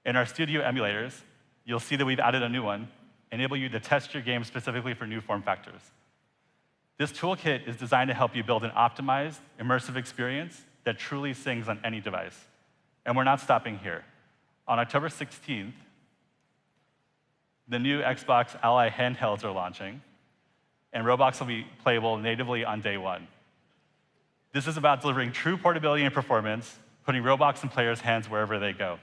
In our studio emulators, you'll see that we've added a new one, enable you to test your game specifically for new form factors. This toolkit is designed to help you build an optimized, immersive experience that truly sings on any device. And we're not stopping here. On October 16th, the new Xbox Ally handhelds are launching, and Roblox will be playable natively on day one. This is about delivering true portability and performance, putting Roblox in players' hands wherever they go.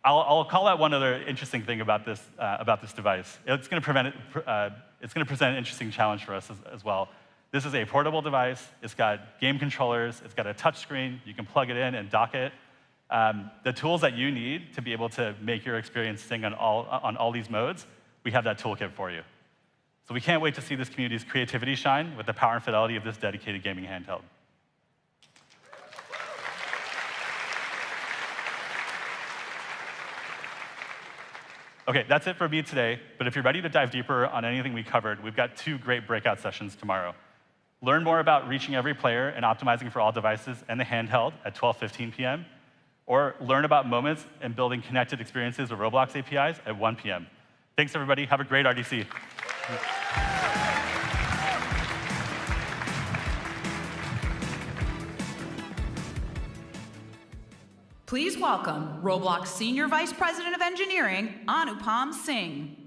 I'll call out one other interesting thing about this device. It's going to present an interesting challenge for us as well. This is a portable device. It's got game controllers. It's got a touch screen. You can plug it in and dock it. The tools that you need to be able to make your experience sing on all these modes, we have that toolkit for you. So we can't wait to see this community's creativity shine with the power and fidelity of this dedicated gaming handheld. OK, that's it for me today. But if you're ready to dive deeper on anything we covered, we've got 2 great breakout sessions tomorrow. Learn more about reaching every player and optimizing for all devices and the handheld at 12:15 p.m. Or learn about moments and building connected experiences with Roblox APIs at 1 p.m. Thanks, everybody. Have a great RDC. Please welcome Roblox Senior Vice President of Engineering, Anupam Singh.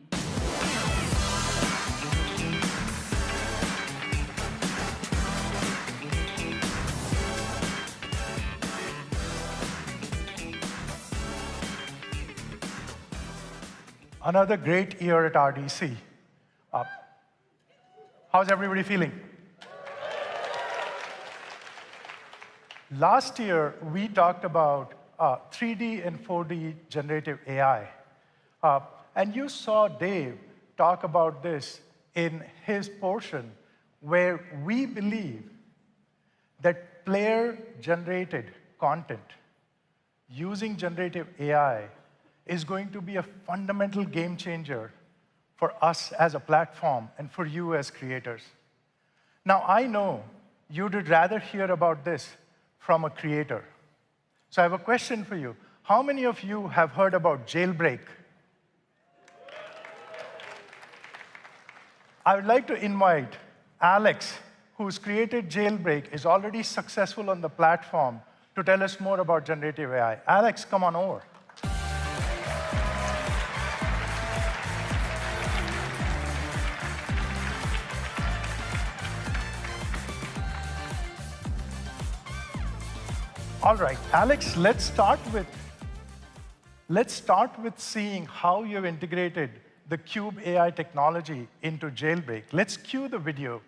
Another great year at RDC. How's everybody feeling? Last year, we talked about 3D and 4D generative AI. And you saw Dave talk about this in his portion, where we believe that player-generated content using generative AI is going to be a fundamental game changer for us as a platform and for you as creators. Now, I know you'd rather hear about this from a creator. So I have a question for you. How many of you have heard about Jailbreak? I would like to invite Alex, who's created Jailbreak, is already successful on the platform, to tell us more about generative AI. Alex, come on over. All right, Alex, let's start with seeing how you've integrated the Cube AI technology into Jailbreak. Let's cue the video.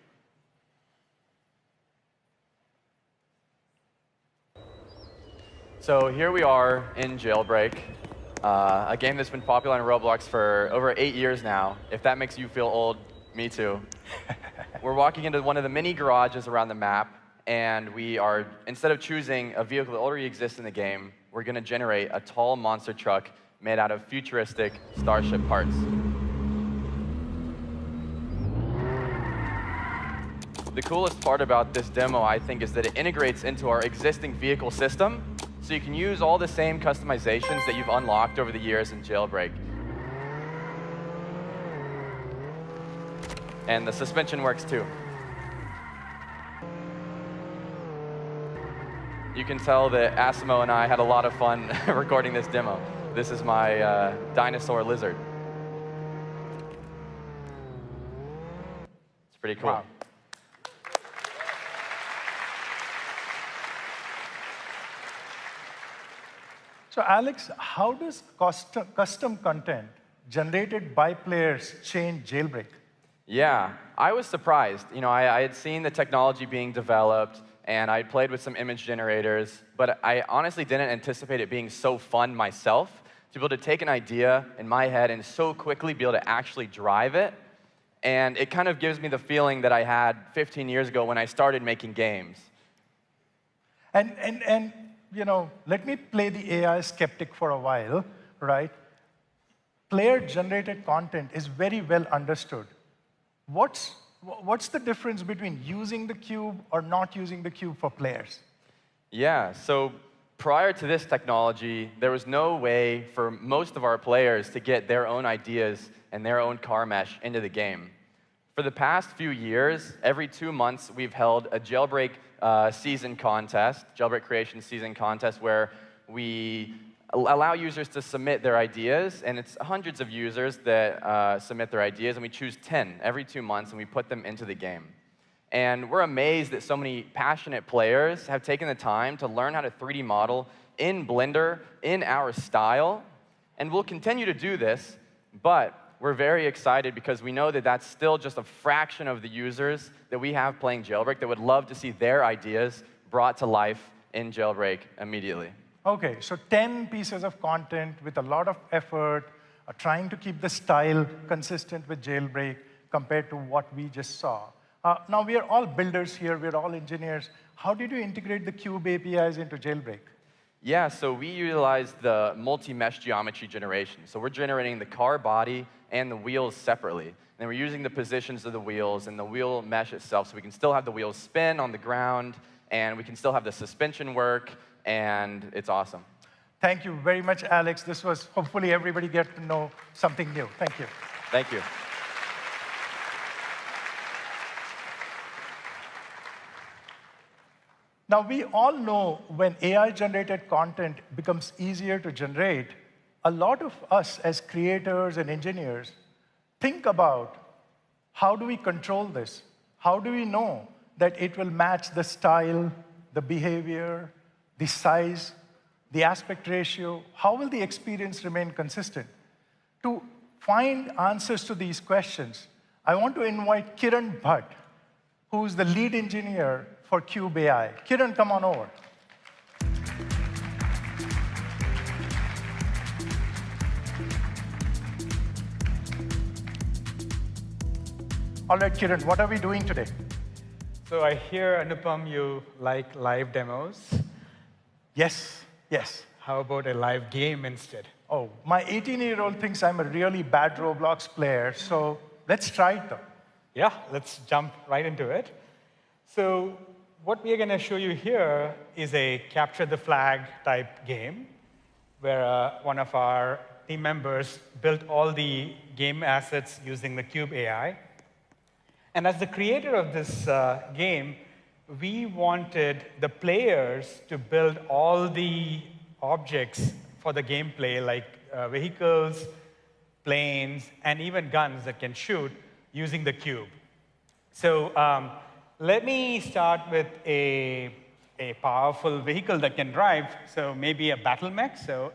So here we are in Jailbreak, a game that's been popular on Roblox for over 8 years now. If that makes you feel old, me too. We're walking into one of the many garages around the map, and we are, instead of choosing a vehicle that already exists in the game, we're going to generate a tall monster truck made out of futuristic starship parts. The coolest part about this demo, I think, is that it integrates into our existing vehicle system, so you can use all the same customizations that you've unlocked over the years in Jailbreak. And the suspension works too. You can tell that Asimo and I had a lot of fun recording this demo. This is my dinosaur lizard. pretty cool. Wow. So Alex, how does custom content generated by players change Jailbreak? Yeah, I was surprised. You know, I had seen the technology being developed, and I played with some image generators, but I honestly didn't anticipate it being so fun myself, to be able to take an idea in my head and so quickly be able to actually drive it. And it kind of gives me the feeling that I had 15 years ago when I started making games. And you know, let me play the AI skeptic for a while, right? Player-generated content is very well understood. What's the difference between using the cube or not using the cube for players? Yeah, so prior to this technology, there was no way for most of our players to get their own ideas and their own car mesh into the game. For the past few years, every 2 months, we've held a jailbreak season contest, jailbreak creation season contest, where we allow users to submit their ideas, and it's hundreds of users that submit their ideas, and we choose 10 every 2 months, and we put them into the game. And we're amazed that so many passionate players have taken the time to learn how to 3D model in Blender, in our style, and we'll continue to do this, but we're very excited because we know that that's still just a fraction of the users that we have playing Jailbreak that would love to see their ideas brought to life in Jailbreak immediately. Okay, so 10 pieces of content with a lot of effort, trying to keep the style consistent with Jailbreak compared to what we just saw. Now, we are all builders here, we're all engineers. How did you integrate the Cube APIs into Jailbreak? Yeah, so we utilize the multi-mesh geometry generation. So we're generating the car body and the wheels separately. And we're using the positions of the wheels and the wheel mesh itself, so we can still have the wheels spin on the ground, and we can still have the suspension work, and it's awesome. Thank you very much, Alex. This was, hopefully everybody get to know something new. Thank you. Thank you. Now, we all know when AI-generated content becomes easier to generate, a lot of us as creators and engineers think about how do we control this? How do we know that it will match the style, the behavior, the size, the aspect ratio? How will the experience remain consistent? To find answers to these questions, I want to invite Kiran Bhatt, who's the lead engineer for Cube AI. Kiran, come on over. All right, Kiran, what are we doing today? So I hear, Anupam, you like live demos. Yes, yes. How about a live game instead? Oh, my 18-year-old thinks I'm a really bad Roblox player, so let's try it, though. Yeah, let's jump right into it. So what we are going to show you here is a capture the flag type game where one of our team members built all the game assets using the Cube AI. And as the creator of this game, we wanted the players to build all the objects for the gameplay, like vehicles, planes, and even guns that can shoot using the cube. So let me start with a powerful vehicle that can drive, so maybe a battle mech. So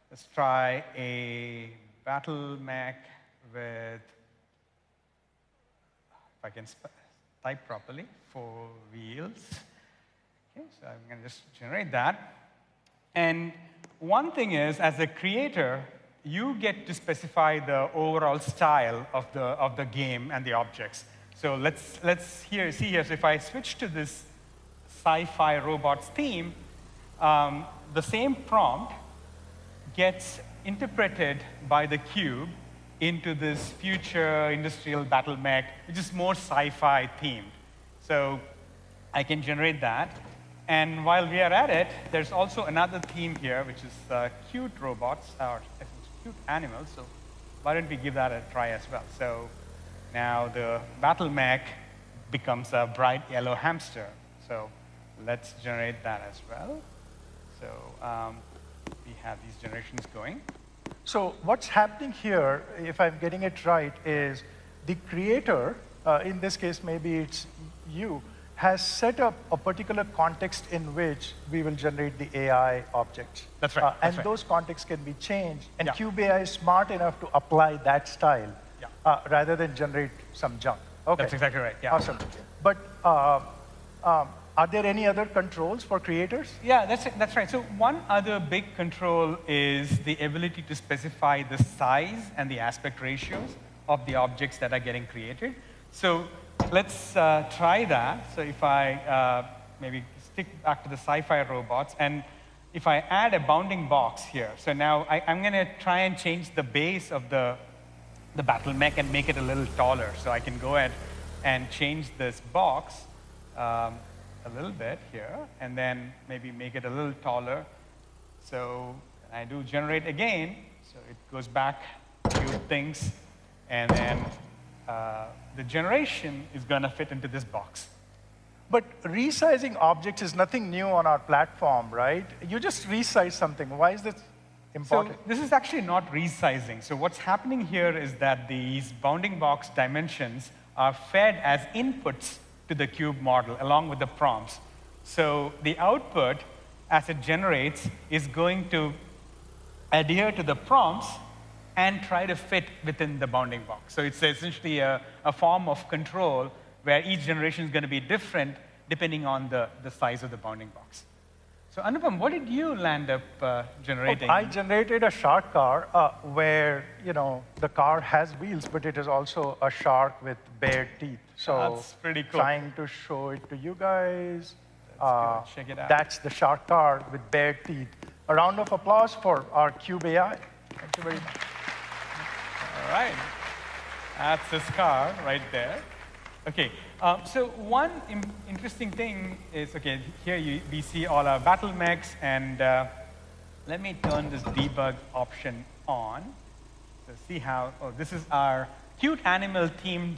let's try a battle mech with, if I can type properly, 4 wheels. Okay, so I'm going to just generate that. And one thing is, as a creator, you get to specify the overall style of the game and the objects. So let's see here. So if I switch to this sci-fi robots theme, the same prompt gets interpreted by the cube into this future industrial battle mech, which is more sci-fi themed. So I can generate that. And while we are at it, there's also another theme here, which is cute robots, or cute animals. So why don't we give that a try as well? So now the battle mech becomes a bright yellow hamster. So let's generate that as well. So we have these generations going. So what's happening here, if I'm getting it right, is the creator in this case, maybe it's you, has set up a particular context in which we will generate the AI objects. That's right. And that's right. those contexts can be changed. And Yeah. Cube AI is smart enough to apply that style rather than generate some junk. Okay. That's exactly right. Yeah. Awesome. But are there any other controls for creators? Yeah, that's right. So one other big control is the ability to specify the size and the aspect ratios of the objects that are getting created. So let's try that. So if I maybe stick back to the sci-fi robots, and if I add a bounding box here, so now I'm going to try and change the base of the battle mech and make it a little taller. So I can go ahead and change this box a little bit here, and then maybe make it a little taller. So I do generate again, so it goes back to things, and then the generation is going to fit into this box. But resizing objects is nothing new on our platform, right? You just resize something. Why is this important? So this is actually not resizing. So what's happening here is that these bounding box dimensions are fed as inputs to the cube model along with the prompts. So the output, as it generates, is going to adhere to the prompts and try to fit within the bounding box. So it's essentially a form of control where each generation is going to be different depending on the size of the bounding box. So Anupam, what did you land up generating? I generated a shark car where, the car has wheels, but it is also a shark with bared teeth. So that's pretty cool. Trying to show it to you guys. Let's go check it out. That's the shark car with bared teeth. A round of applause for our Cube AI. Thank you very much. All right. That's this car right there. Okay, so one interesting thing is, okay, here we see all our battle mechs, and let me turn this debug option on. So see how, this is our cute animal themed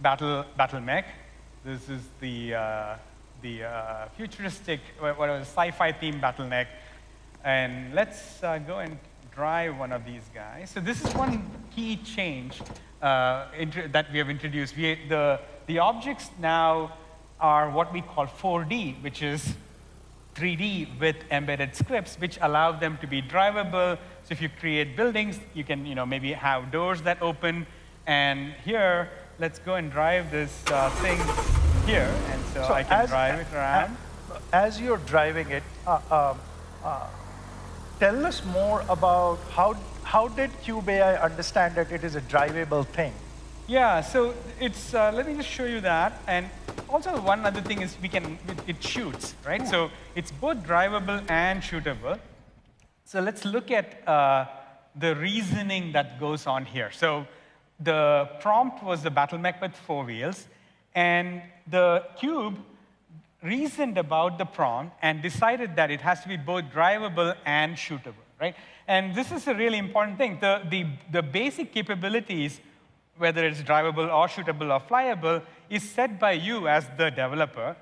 battle mech. This is the futuristic, whatever, sci-fi themed battle mech. And let's go and drive one of these guys. So this is one key change that we have introduced. The objects now are what we call 4D, which is 3D with embedded scripts, which allow them to be drivable. So if you create buildings, you can maybe have doors that open. And here, let's go and drive this thing here. And so I can drive it around. As you're driving it, tell us more about how did Cube AI understand that it is a drivable thing? Yeah, so it's, let me just show you that. And also one other thing is it shoots, right? Ooh. So it's both drivable and shootable. So let's look at the reasoning that goes on here. So the prompt was the battle mech with 4 wheels, and the cube reasoned about the prompt and decided that it has to be both drivable and shootable, right? And this is a really important thing. The basic capabilities, whether it's drivable or shootable or flyable, is set by you as the developer.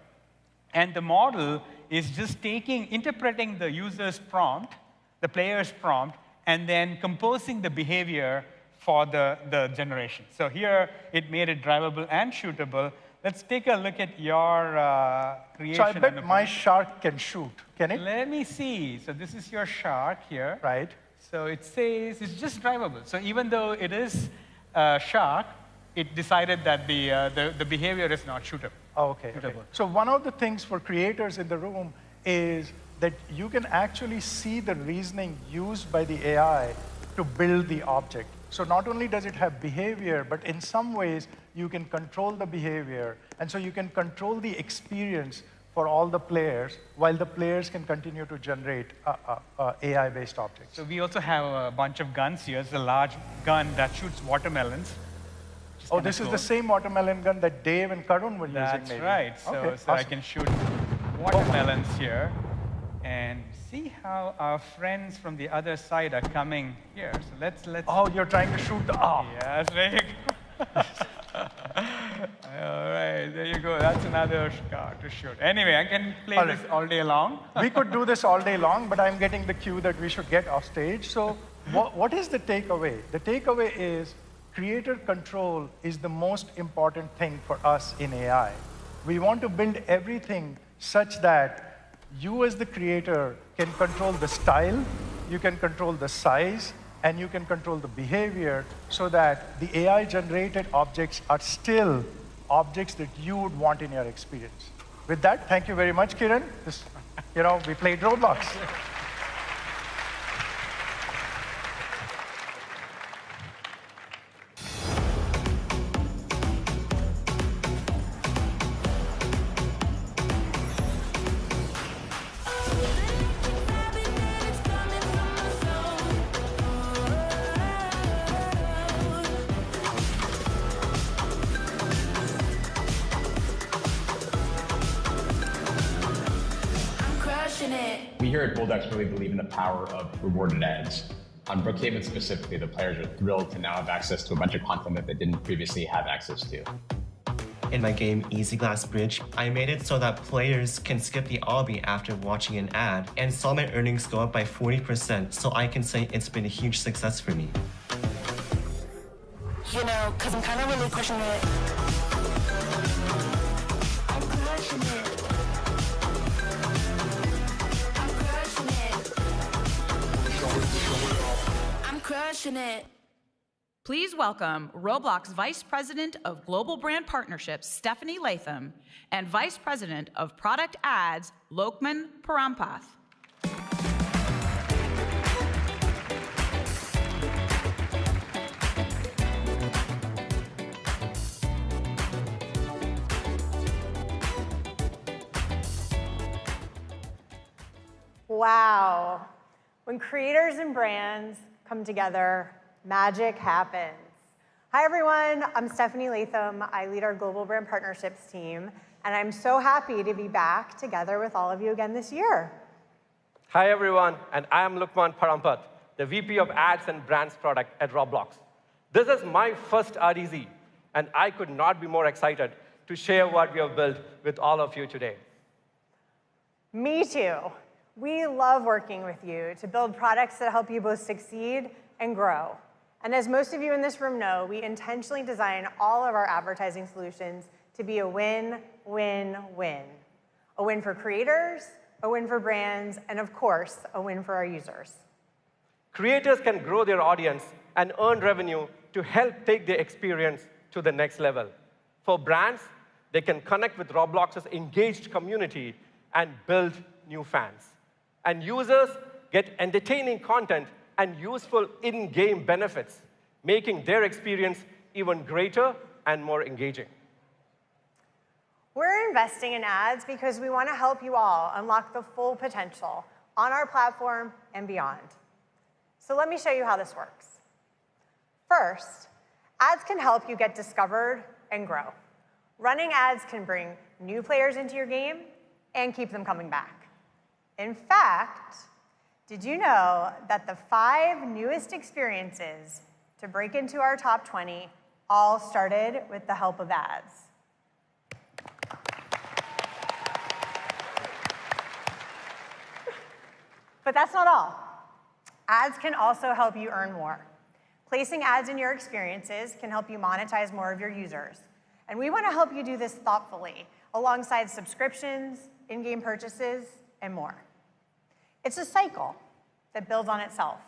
And the model is just interpreting the user's prompt, the player's prompt, and then composing the behavior for the generation. So here, it made it drivable and shootable. Let's take a look at your creation. So I bet my shark can shoot, can it? Let me see. So this is your shark here. Right. So it says it's just drivable. So even though it is shark, it decided that the behavior is not shootable. Oh, okay. So one of the things for creators in the room is that you can actually see the reasoning used by the AI to build the object. So not only does it have behavior, but in some ways, you can control the behavior. And so you can control the experience for all the players, while the players can continue to generate AI-based objects. So we also have a bunch of guns here. It's a large gun that shoots watermelons. Oh, this is the same watermelon gun that Dave and Karun were using, That's maybe. right. So, Okay, so I awesome. can shoot watermelons here. And see how our friends from the other side are coming here. So let's. Oh, you're trying to shoot the. Oh. Yes, very good. All right, there you go. That's another car to shoot. Anyway, I can play this all day long. We could do this all day long, but I'm getting the cue that we should get off stage. So what is the takeaway? The takeaway is creator control is the most important thing for us in AI. We want to build everything such that you as the creator can control the style, you can control the size, and you can control the behavior so that the AI-generated objects are still objects that you would want in your experience. With that, thank you very much, Kiran. We played Roblox. We here at Bulldex really believe in the power of rewarded ads. On Brookhaven specifically, the players are thrilled to now have access to a bunch of content that they didn't previously have access to. In my game Easy Glass Bridge, I made it so that players can skip the obby after watching an ad and saw my earnings go up by 40%, so I can say it's been a huge success for me. Because I'm kind of really pushing it. I'm crushing it. I'm crushing it. Please welcome Roblox Vice President of Global Brand Partnerships, Stephanie Latham, and Vice President of Product Ads, Lokman Parampath. Wow. When creators and brands come together, magic happens. Hi, everyone. I'm Stephanie Latham. I lead our Global Brand Partnerships team, and I'm so happy to be back together with all of you again this year. Hi, everyone, and I am Lokman Parampath, the VP of Ads and Brands Product at Roblox. This is my first RDC, and I could not be more excited to share what we have built with all of you today. Me too. We love working with you to build products that help you both succeed and grow. And as most of you in this room know, we intentionally design all of our advertising solutions to be a win-win-win. A win for creators, a win for brands, and of course, a win for our users. Creators can grow their audience and earn revenue to help take their experience to the next level. For brands, they can connect with Roblox's engaged community and build new fans. And users get entertaining content and useful in-game benefits, making their experience even greater and more engaging. We're investing in ads because we want to help you all unlock the full potential on our platform and beyond. So let me show you how this works. First, ads can help you get discovered and grow. Running ads can bring new players into your game and keep them coming back. In fact, did you know that the 5 newest experiences to break into our top 20 all started with the help of ads? But that's not all. Ads can also help you earn more. Placing ads in your experiences can help you monetize more of your users. And we want to help you do this thoughtfully, alongside subscriptions, in-game purchases, and more. It's a cycle that builds on itself.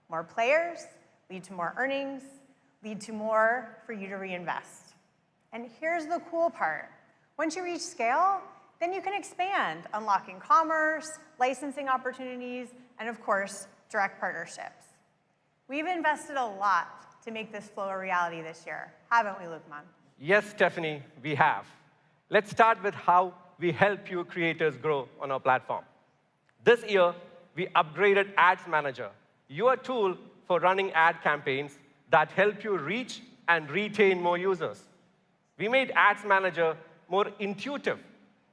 More players lead to more earnings, lead to more for you to reinvest. And here's the cool part. Once you reach scale, then you can expand, unlocking commerce, licensing opportunities, and of course, direct partnerships. We've invested a lot to make this flow a reality this year, haven't we, Lokman? Yes, Stephanie, we have. Let's start with how we help you creators grow on our platform. This year, we upgraded Ads Manager, your tool for running ad campaigns that help you reach and retain more users. We made Ads Manager more intuitive.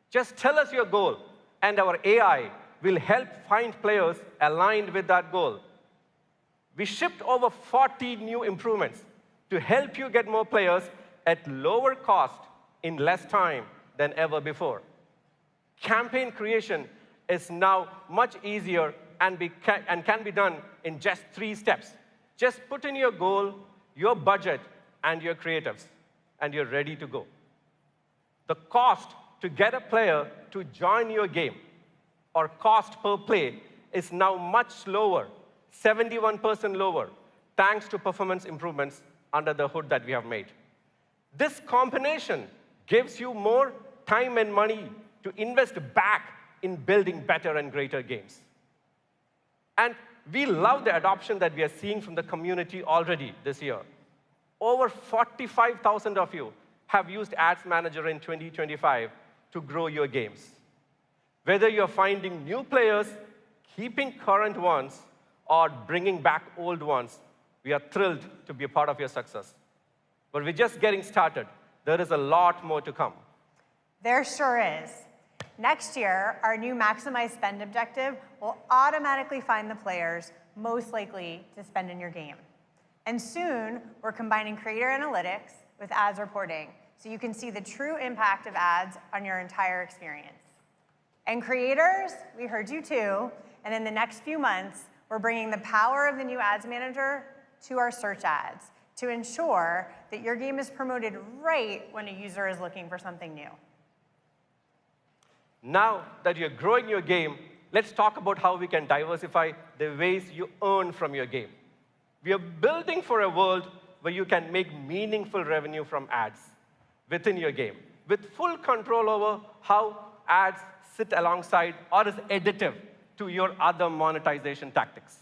Just tell us your goal, and our AI will help find players aligned with that goal. We shipped over 40 new improvements to help you get more players at lower cost in less time than ever before. Campaign creation is now much easier and can be done in just 3 steps. Just put in your goal, your budget, and your creatives, and you're ready to go. The cost to get a player to join your game, or cost per play, is now much lower, 71% lower, thanks to performance improvements under the hood that we have made. This combination gives you more time and money to invest back in building better and greater games. And we love the adoption that we are seeing from the community already this year. Over 45,000 of you have used Ads Manager in 2025 to grow your games. Whether you're finding new players, keeping current ones, or bringing back old ones, we are thrilled to be a part of your success. But we're just getting started. There is a lot more to come. There sure is. Next year, our new maximize spend objective will automatically find the players most likely to spend in your game. And soon, we're combining creator analytics with ads reporting, so you can see the true impact of ads on your entire experience. And creators, we heard you too, and in the next few months, we're bringing the power of the new Ads Manager to our search ads to ensure that your game is promoted right when a user is looking for something new. Now that you're growing your game, let's talk about how we can diversify the ways you earn from your game. We are building for a world where you can make meaningful revenue from ads within your game, with full control over how ads sit alongside or is additive to your other monetization tactics.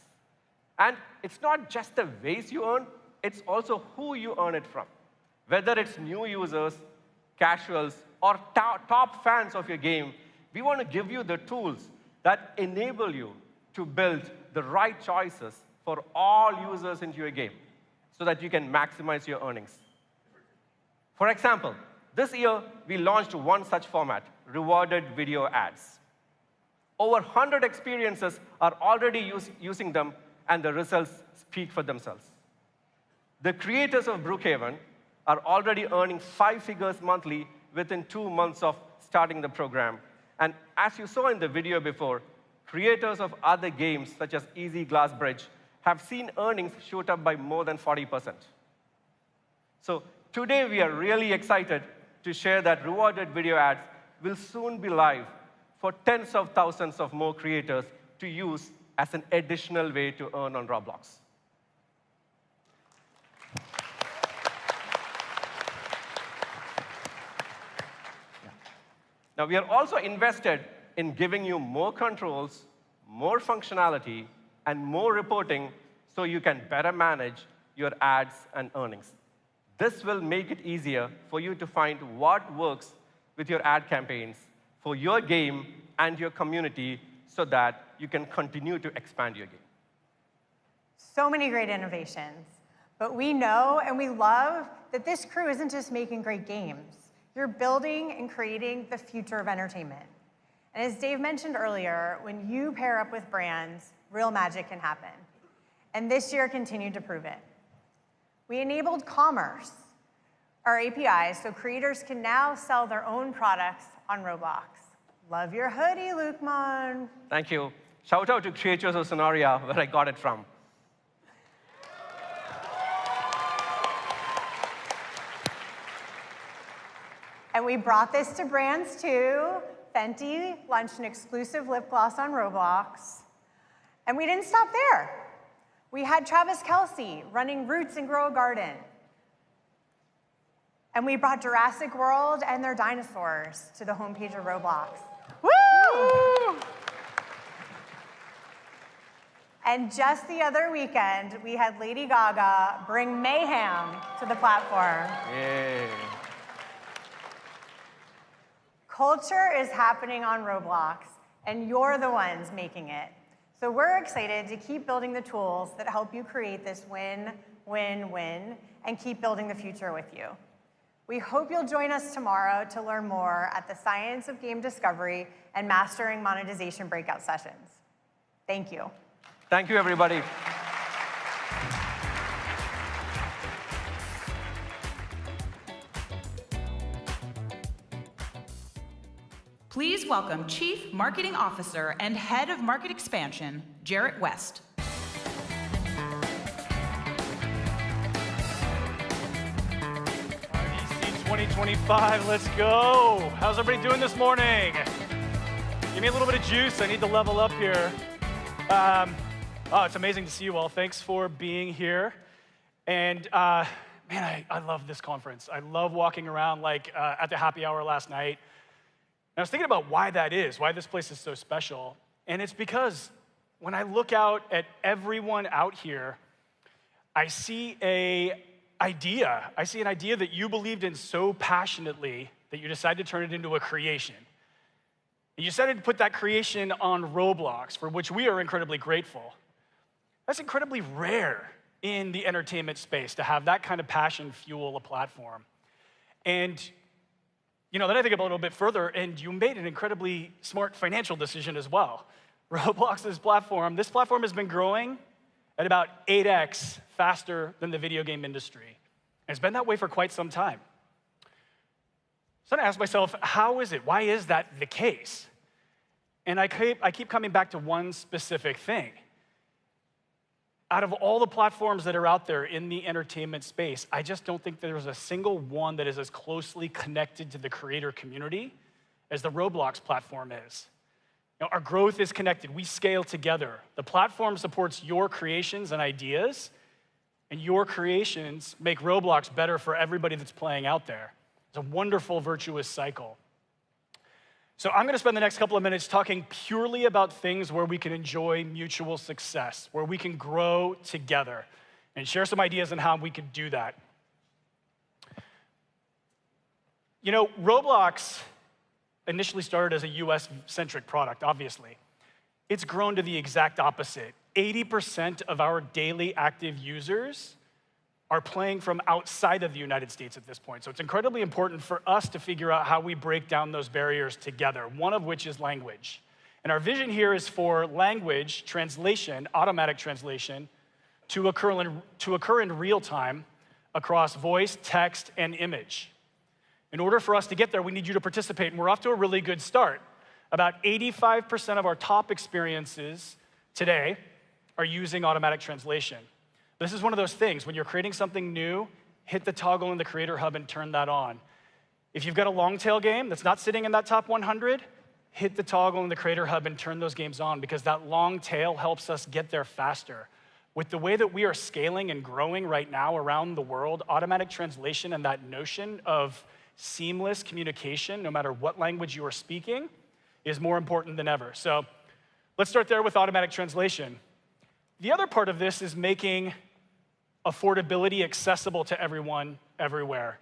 And it's not just the ways you earn, it's also who you earn it from. Whether it's new users, casuals, or top fans of your game, we want to give you the tools that enable you to build the right choices for all users into your game so that you can maximize your earnings. For example, this year, we launched one such format, rewarded video ads. Over 100 experiences are already using them, and the results speak for themselves. The creators of Brookhaven are already earning 5 figures monthly within 2 months of starting the program. And as you saw in the video before, creators of other games, such as Easy Glass Bridge, have seen earnings shoot up by more than 40%. So today, we are really excited to share that rewarded video ads will soon be live for tens of thousands of more creators to use as an additional way to earn on Roblox. Now, we are also invested in giving you more controls, more functionality, and more reporting so you can better manage your ads and earnings. This will make it easier for you to find what works with your ad campaigns for your game and your community so that you can continue to expand your game. So many great innovations. But we know and we love that this crew isn't just making great games. You're building and creating the future of entertainment. And as Dave mentioned earlier, when you pair up with brands, real magic can happen. And this year continued to prove it. We enabled commerce, our APIs, so creators can now sell their own products on Roblox. Love your hoodie, Lukman. Thank you. Shout out to Creators of Sonaria, where I got it from. And we brought this to brands too. Fenty launched an exclusive lip gloss on Roblox. And we didn't stop there. We had Travis Kelce running Roots and Grow a Garden. And we brought Jurassic World and their dinosaurs to the homepage of Roblox. Woo! And just the other weekend, we had Lady Gaga bring mayhem to the platform. Yay. Culture is happening on Roblox, and you're the ones making it. So we're excited to keep building the tools that help you create this win, win, win, and keep building the future with you. We hope you'll join us tomorrow to learn more at the Science of Game Discovery and Mastering Monetization breakout sessions. Thank you. Thank you, everybody. Please welcome Chief Marketing Officer and Head of Market Expansion, Jarrett West. 2025, let's go. How's everybody doing this morning? Give me a little bit of juice. I need to level up here. It's amazing to see you all. Thanks for being here. And man, I love this conference. I love walking around like at the happy hour last night. And I was thinking about why that is, why this place is so special. And it's because when I look out at everyone out here, I see an idea that you believed in so passionately that you decided to turn it into a creation. And you decided to put that creation on Roblox, for which we are incredibly grateful. That's incredibly rare in the entertainment space, to have that kind of passion fuel a platform. And then I think about it a little bit further, and you made an incredibly smart financial decision as well. Roblox's platform, this platform has been growing at about 8x faster than the video game industry. And it's been that way for quite some time. So I asked myself, how is it? Why is that the case? And I keep coming back to one specific thing. Out of all the platforms that are out there in the entertainment space, I just don't think there's a single one that is as closely connected to the creator community as the Roblox platform is. Our growth is connected. We scale together. The platform supports your creations and ideas, and your creations make Roblox better for everybody that's playing out there. It's a wonderful, virtuous cycle. So I'm going to spend the next couple of minutes talking purely about things where we can enjoy mutual success, where we can grow together, and share some ideas on how we can do that. Roblox initially started as a US-centric product, obviously. It's grown to the exact opposite. 80% of our daily active users are playing from outside of the United States at this point. So it's incredibly important for us to figure out how we break down those barriers together, one of which is language. And our vision here is for language translation, automatic translation, to occur in real time across voice, text, and image. In order for us to get there, we need you to participate, and we're off to a really good start. About 85% of our top experiences today are using automatic translation. This is one of those things, when you're creating something new, hit the toggle in the Creator Hub and turn that on. If you've got a long tail game that's not sitting in that top 100, hit the toggle in the Creator Hub and turn those games on, because that long tail helps us get there faster. With the way that we are scaling and growing right now around the world, automatic translation and that notion of seamless communication, no matter what language you are speaking, is more important than ever. So let's start there with automatic translation. The other part of this is making affordability accessible to everyone, everywhere.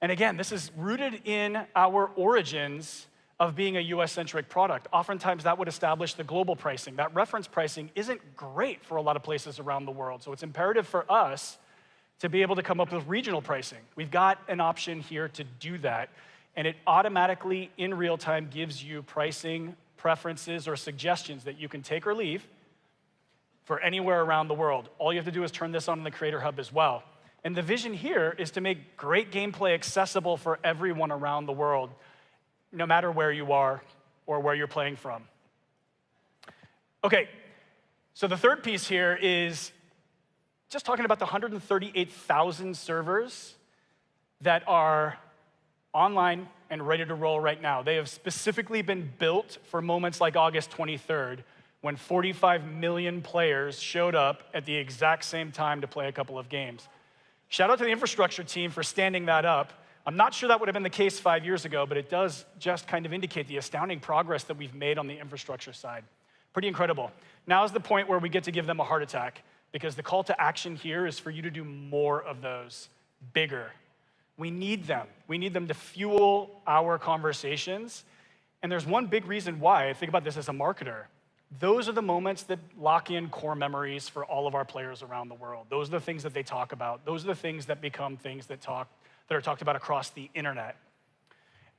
And again, this is rooted in our origins of being a US-centric product. Oftentimes that would establish the global pricing. That reference pricing isn't great for a lot of places around the world. So it's imperative for us to be able to come up with regional pricing. We've got an option here to do that. And it automatically, in real time, gives you pricing preferences or suggestions that you can take or leave for anywhere around the world. All you have to do is turn this on in the Creator Hub as well. And the vision here is to make great gameplay accessible for everyone around the world, no matter where you are or where you're playing from. Okay, so the third piece here is just talking about the 138,000 servers that are online and ready to roll right now. They have specifically been built for moments like August 23rd, when 45 million players showed up at the exact same time to play a couple of games. Shout out to the infrastructure team for standing that up. I'm not sure that would have been the case 5 years ago, but it does just kind of indicate the astounding progress that we've made on the infrastructure side. Pretty incredible. Now is the point where we get to give them a heart attack, because the call to action here is for you to do more of those, bigger. We need them. We need them to fuel our conversations. And there's one big reason why. I think about this as a marketer. Those are the moments that lock in core memories for all of our players around the world. Those are the things that they talk about. Those are the things that become things that are talked about across the internet.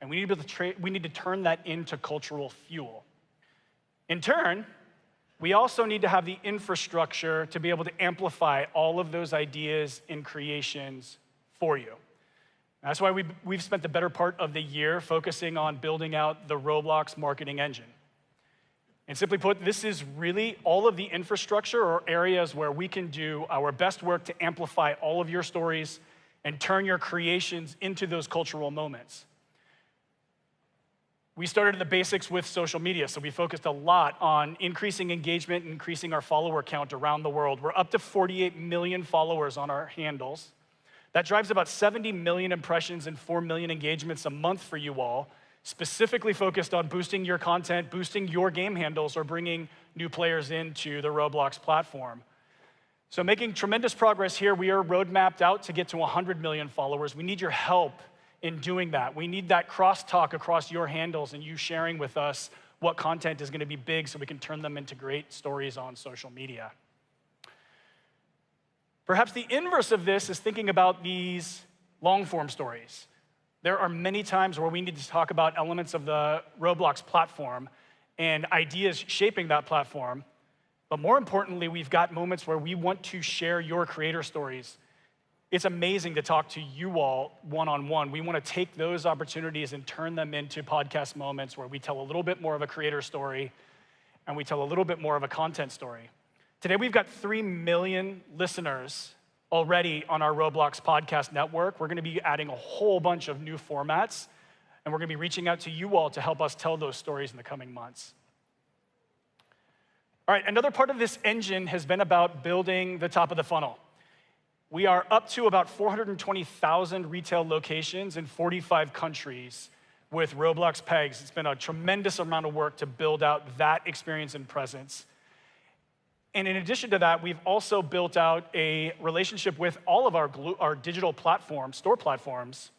And we need to turn that into cultural fuel. In turn, we also need to have the infrastructure to be able to amplify all of those ideas and creations for you. That's why we've spent the better part of the year focusing on building out the Roblox marketing engine. And simply put, this is really all of the infrastructure or areas where we can do our best work to amplify all of your stories and turn your creations into those cultural moments. We started in the basics with social media, so we focused a lot on increasing engagement and increasing our follower count around the world. We're up to 48 million followers on our handles. That drives about 70 million impressions and 4 million engagements a month for you all, specifically focused on boosting your content, boosting your game handles, or bringing new players into the Roblox platform. So making tremendous progress here. We are roadmapped out to get to 100 million followers. We need your help in doing that. We need that crosstalk across your handles and you sharing with us what content is going to be big so we can turn them into great stories on social media. Perhaps the inverse of this is thinking about these long-form stories. There are many times where we need to talk about elements of the Roblox platform and ideas shaping that platform. But more importantly, we've got moments where we want to share your creator stories. It's amazing to talk to you all one-on-one. We want to take those opportunities and turn them into podcast moments where we tell a little bit more of a creator story and we tell a little bit more of a content story. Today, we've got 3 million listeners already on our Roblox podcast network. We're going to be adding a whole bunch of new formats, and we're going to be reaching out to you all to help us tell those stories in the coming months. All right, another part of this engine has been about building the top of the funnel. We are up to about 420,000 retail locations in 45 countries with Roblox Pegs. It's been a tremendous amount of work to build out that experience and presence. And in addition to that, we've also built out a relationship with all of our digital platforms, store platforms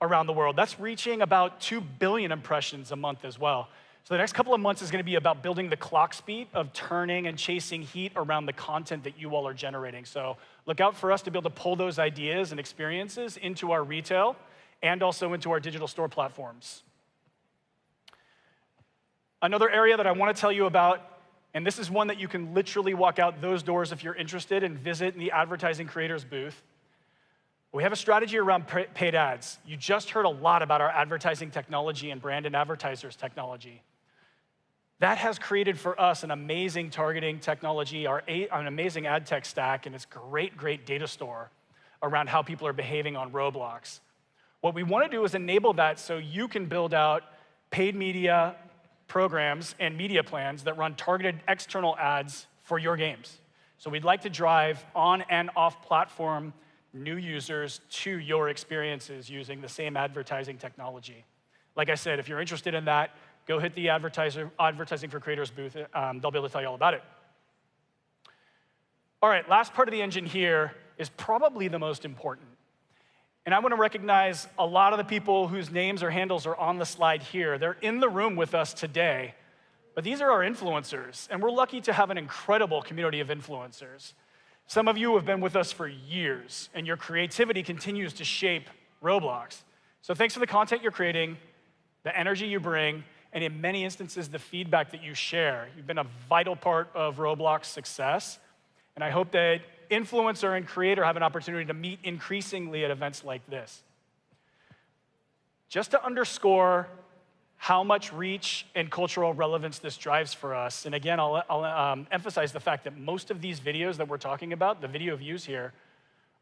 around the world. That's reaching about 2 billion impressions a month as well. So the next couple of months is going to be about building the clock speed of turning and chasing heat around the content that you all are generating. So look out for us to be able to pull those ideas and experiences into our retail and also into our digital store platforms. Another area that I want to tell you about, and this is one that you can literally walk out those doors if you're interested and visit the advertising creators booth. We have a strategy around paid ads. You just heard a lot about our advertising technology and brand and advertisers technology. That has created for us an amazing targeting technology, an amazing ad tech stack, and it's great data store around how people are behaving on Roblox. What we want to do is enable that so you can build out paid media programs and media plans that run targeted external ads for your games. So we'd like to drive on and off platform new users to your experiences using the same advertising technology. Like I said, if you're interested in that, go hit the Advertising for Creators booth. They'll be able to tell you all about it. All right, last part of the engine here is probably the most important. And I want to recognize a lot of the people whose names or handles are on the slide here. They're in the room with us today, but these are our influencers, and we're lucky to have an incredible community of influencers. Some of you have been with us for years, and your creativity continues to shape Roblox. So thanks for the content you're creating, the energy you bring, and in many instances, the feedback that you share. You've been a vital part of Roblox's success, and I hope that influencer and creator have an opportunity to meet increasingly at events like this. Just to underscore how much reach and cultural relevance this drives for us, and again, I'll emphasize the fact that most of these videos that we're talking about, the video views here,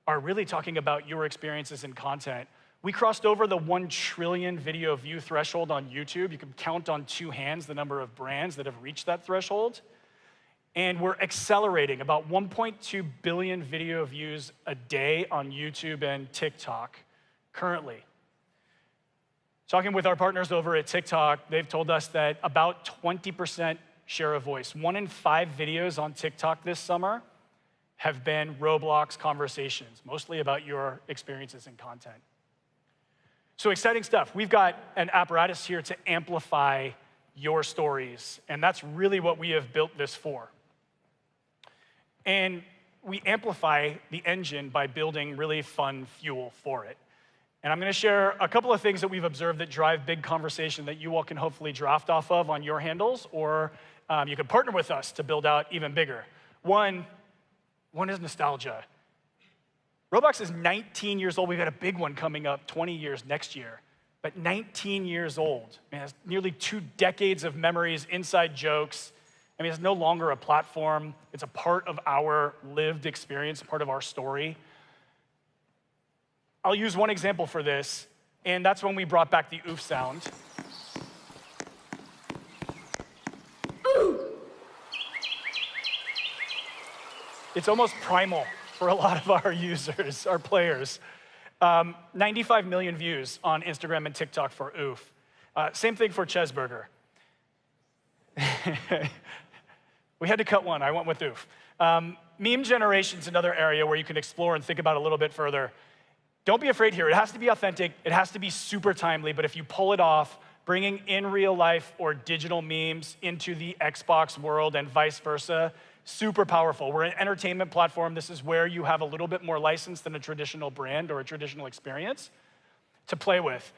are really talking about your experiences and content. We crossed over the 1 trillion video view threshold on YouTube. You can count on 2 hands the number of brands that have reached that threshold. And we're accelerating about 1.2 billion video views a day on YouTube and TikTok currently. Talking with our partners over at TikTok, they've told us that about 20% share of voice. 1 in 5 videos on TikTok this summer have been Roblox conversations, mostly about your experiences and content. So exciting stuff. We've got an apparatus here to amplify your stories, and that's really what we have built this for. And we amplify the engine by building really fun fuel for it. And I'm going to share a couple of things that we've observed that drive big conversation that you all can hopefully draft off of on your handles, or you can partner with us to build out even bigger. One is nostalgia. Roblox is 19 years old. We've got a big one coming up, 20 years next year. But 19 years old. I mean, it's nearly 2 decades of memories, inside jokes. I mean, it's no longer a platform. It's a part of our lived experience, part of our story. I'll use one example for this, and that's when we brought back the oof sound. It's almost primal for a lot of our users, our players. 95 million views on Instagram and TikTok for oof. Same thing for Chesburger. We had to cut one. I went with oof. Meme generation's another area where you can explore and think about a little bit further. Don't be afraid here. It has to be authentic. It has to be super timely. But if you pull it off, bringing in real life or digital memes into the Xbox world and vice versa, super powerful. We're an entertainment platform. This is where you have a little bit more license than a traditional brand or a traditional experience to play with.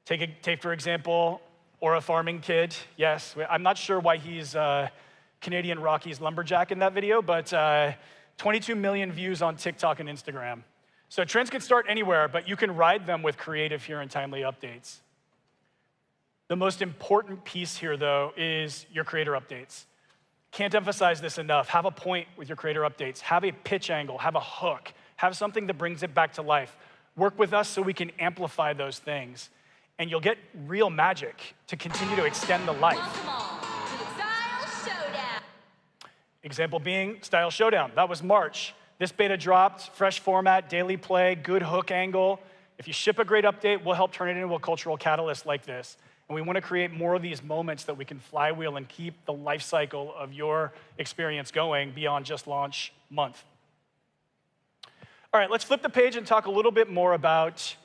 Take for example, or a farming kid. Yes, I'm not sure why he's Canadian Rockies lumberjack in that video, but 22 million views on TikTok and Instagram. So trends can start anywhere, but you can ride them with creative here and timely updates. The most important piece here, though, is your creator updates. Can't emphasize this enough. Have a point with your creator updates. Have a pitch angle. Have a hook. Have something that brings it back to life. Work with us so we can amplify those things. And you'll get real magic to continue to extend the life. Example being Style Showdown. That was March. This beta dropped, fresh format, daily play, good hook angle. If you ship a great update, we'll help turn it into a cultural catalyst like this. And we want to create more of these moments that we can flywheel and keep the life cycle of your experience going beyond just launch month. All right, let's flip the page and talk a little bit more about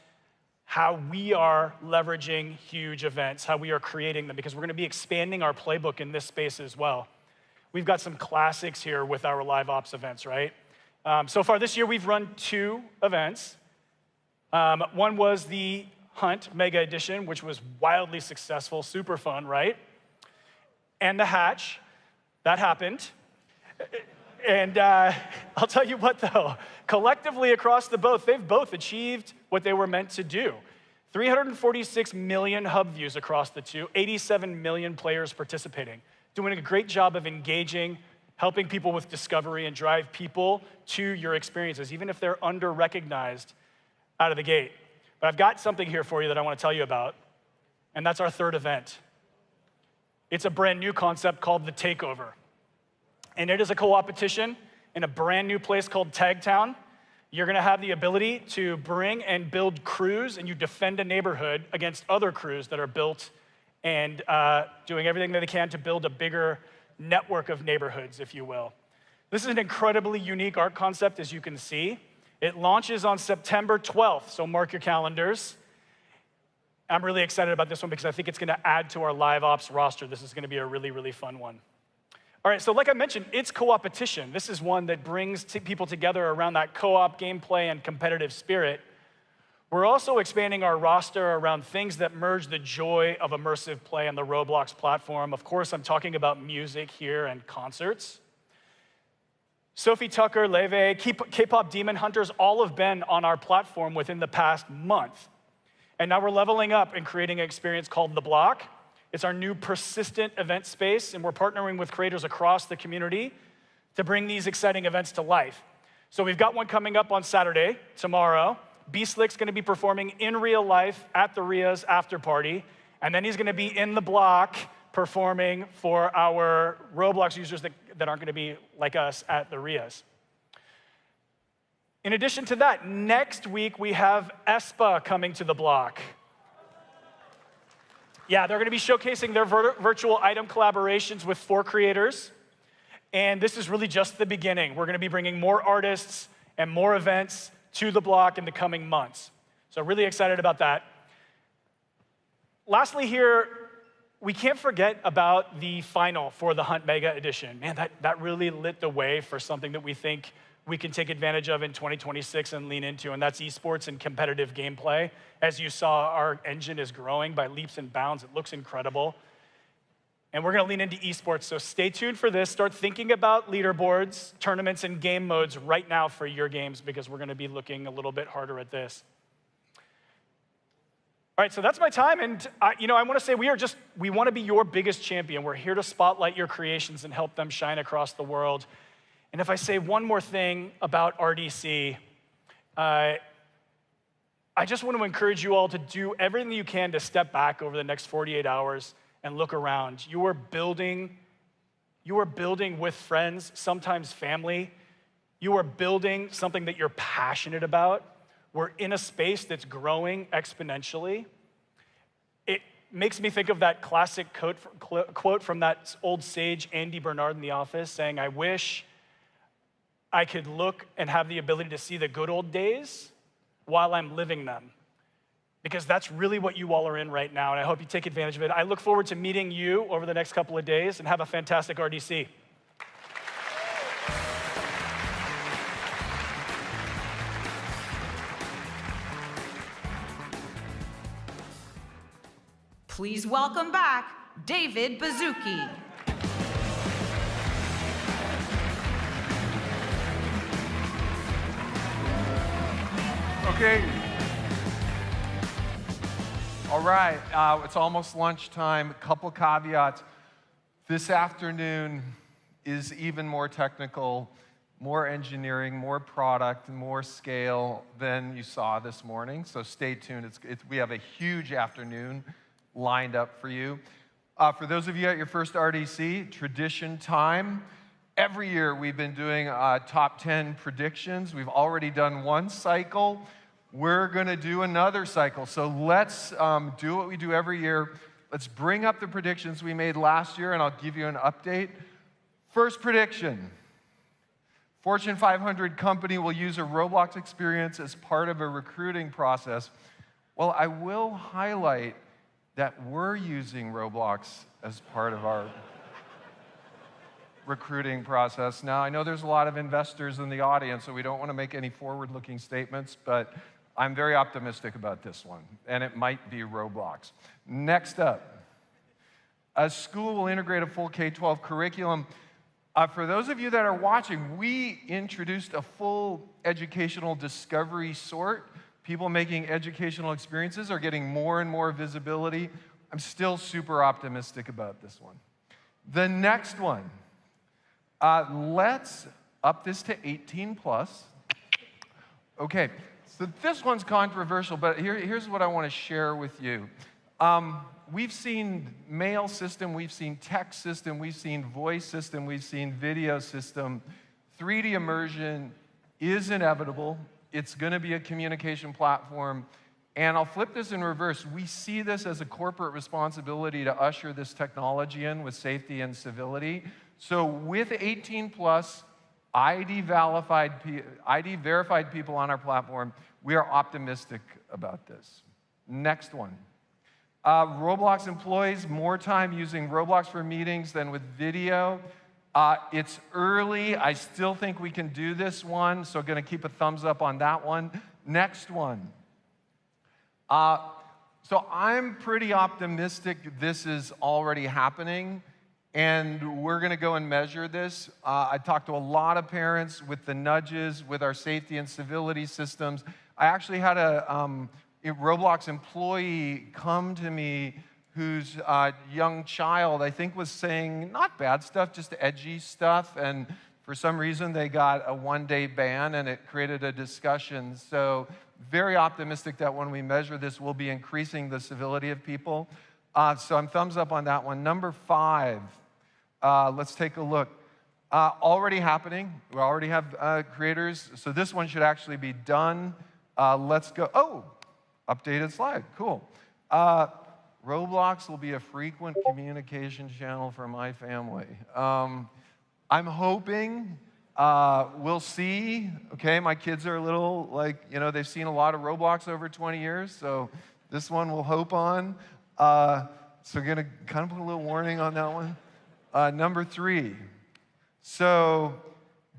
how we are leveraging huge events, how we are creating them, because we're going to be expanding our playbook in this space as well. We've got some classics here with our live ops events, right? So far this year, we've run 2 events. One was the Hunt Mega Edition, which was wildly successful, super fun, right? And the Hatch, that happened. And I'll tell you what, though, collectively across they've both achieved what they were meant to do. 346 million hub views across the 2, 87 million players participating, doing a great job of engaging, helping people with discovery and drive people to your experiences, even if they're under-recognized out of the gate. But I've got something here for you that I want to tell you about, and that's our 3rd event. It's a brand new concept called The Takeover. And it is a co-opetition in a brand new place called Tagtown. You're gonna have the ability to bring and build crews, and you defend a neighborhood against other crews that are built and doing everything that they can to build a bigger network of neighborhoods, if you will. This is an incredibly unique art concept, as you can see. It launches on September 12th, so mark your calendars. I'm really excited about this one because I think it's gonna add to our live ops roster. This is gonna be a really, really fun one. All right, so like I mentioned, it's co-opetition. This is one that brings people together around that co-op gameplay and competitive spirit. We're also expanding our roster around things that merge the joy of immersive play on the Roblox platform. Of course, I'm talking about music here and concerts. Sophie Tucker, Leve, K-pop Demon Hunters, all have been on our platform within the past month. And now we're leveling up and creating an experience called The Block. It's our new persistent event space, and we're partnering with creators across the community to bring these exciting events to life. So we've got one coming up on Saturday, tomorrow. B-Slick's gonna be performing in real life at the RIA's after party, and then he's gonna be in The Block performing for our Roblox users that aren't gonna be like us at the RIA's. In addition to that, next week we have ESPA coming to The Block. Yeah, they're gonna be showcasing their virtual item collaborations with 4 creators. And this is really just the beginning. We're gonna be bringing more artists and more events to The Block in the coming months. So really excited about that. Lastly here, we can't forget about the final for the Hunt Mega Edition. Man, that really lit the way for something that we think we can take advantage of in 2026 and lean into, and that's esports and competitive gameplay. As you saw, our engine is growing by leaps and bounds. It looks incredible. And we're gonna lean into esports, so stay tuned for this. Start thinking about leaderboards, tournaments, and game modes right now for your games, because we're gonna be looking a little bit harder at this. All right, so that's my time, and I wanna say we wanna be your biggest champion. We're here to spotlight your creations and help them shine across the world. And if I say one more thing about RDC, I just want to encourage you all to do everything you can to step back over the next 48 hours and look around. You are building with friends, sometimes family. You are building something that you're passionate about. We're in a space that's growing exponentially. It makes me think of that classic quote from that old sage, Andy Bernard in The Office, saying, I wish I could look and have the ability to see the good old days while I'm living them. Because that's really what you all are in right now, and I hope you take advantage of it. I look forward to meeting you over the next couple of days, and have a fantastic RDC. Please welcome back David Baszucki. Okay. All right, it's almost lunchtime. A couple caveats. This afternoon is even more technical, more engineering, more product, more scale than you saw this morning. So stay tuned. We have a huge afternoon lined up for you. For those of you at your first RDC, tradition time. Every year we've been doing top 10 predictions. We've already done one cycle. We're going to do another cycle. So let's do what we do every year. Let's bring up the predictions we made last year, and I'll give you an update. First prediction. Fortune 500 company will use a Roblox experience as part of a recruiting process. Well, I will highlight that we're using Roblox as part of our recruiting process. Now, I know there's a lot of investors in the audience, so we don't want to make any forward-looking statements, but I'm very optimistic about this one, and it might be Roblox. Next up, a school will integrate a full K-12 curriculum. For those of you that are watching, we introduced a full educational discovery sort. People making educational experiences are getting more and more visibility. I'm still super optimistic about this one. The next one, let's up this to 18 plus. Okay, so this one's controversial, but here's what I want to share with you. We've seen mail system, we've seen text system, we've seen voice system, we've seen video system. 3D immersion is inevitable. It's going to be a communication platform. And I'll flip this in reverse. We see this as a corporate responsibility to usher this technology in with safety and civility. So with 18 plus, ID verified people on our platform, we are optimistic about this. Next one. Roblox employees more time using Roblox for meetings than with video. It's early. I still think we can do this one, so going to keep a thumbs up on that one. Next one. So I'm pretty optimistic this is already happening, and we're going to go and measure this. I talked to a lot of parents with the nudges, with our safety and civility systems. I actually had a Roblox employee come to me whose young child, I think, was saying not bad stuff, just edgy stuff, and for some reason they got a one-day ban, and it created a discussion. So very optimistic that when we measure this, we'll be increasing the civility of people. So I'm thumbs up on that one. Number 5, let's take a look. Already happening. We already have creators, so this one should actually be done. Let's go. Oh, updated slide. Cool. Roblox will be a frequent communication channel for my family. I'm hoping we'll see. Okay, my kids are a little they've seen a lot of Roblox over 20 years, so this one we'll hope on. So we're going to kind of put a little warning on that one. Number 3. So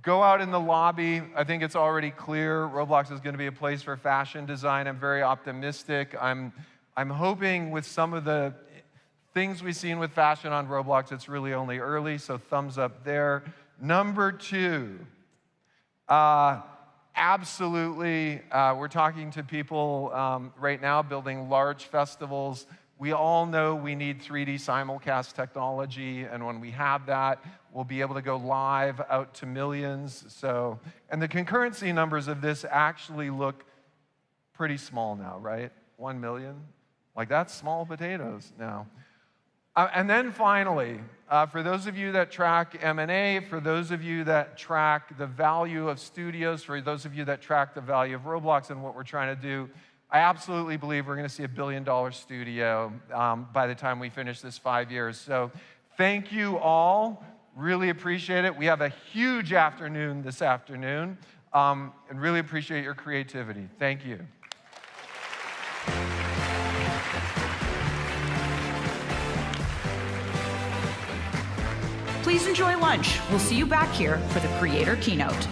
go out in the lobby. I think it's already clear Roblox is going to be a place for fashion design. I'm very optimistic. I'm hoping with some of the things we've seen with fashion on Roblox, it's really only early, so thumbs up there. Number 2, absolutely, we're talking to people right now building large festivals. We all know we need 3D simulcast technology, and when we have that, we'll be able to go live out to millions. And the concurrency numbers of this actually look pretty small now, right? 1 million? Like, that's small potatoes now. And then finally, for those of you that track M&A, for those of you that track the value of studios, for those of you that track the value of Roblox and what we're trying to do, I absolutely believe we're going to see a $1 billion studio by the time we finish this 5 years. So thank you all. Really appreciate it. We have a huge afternoon this afternoon, and really appreciate your creativity. Thank you. Please enjoy lunch. We'll see you back here for the Creator Keynote.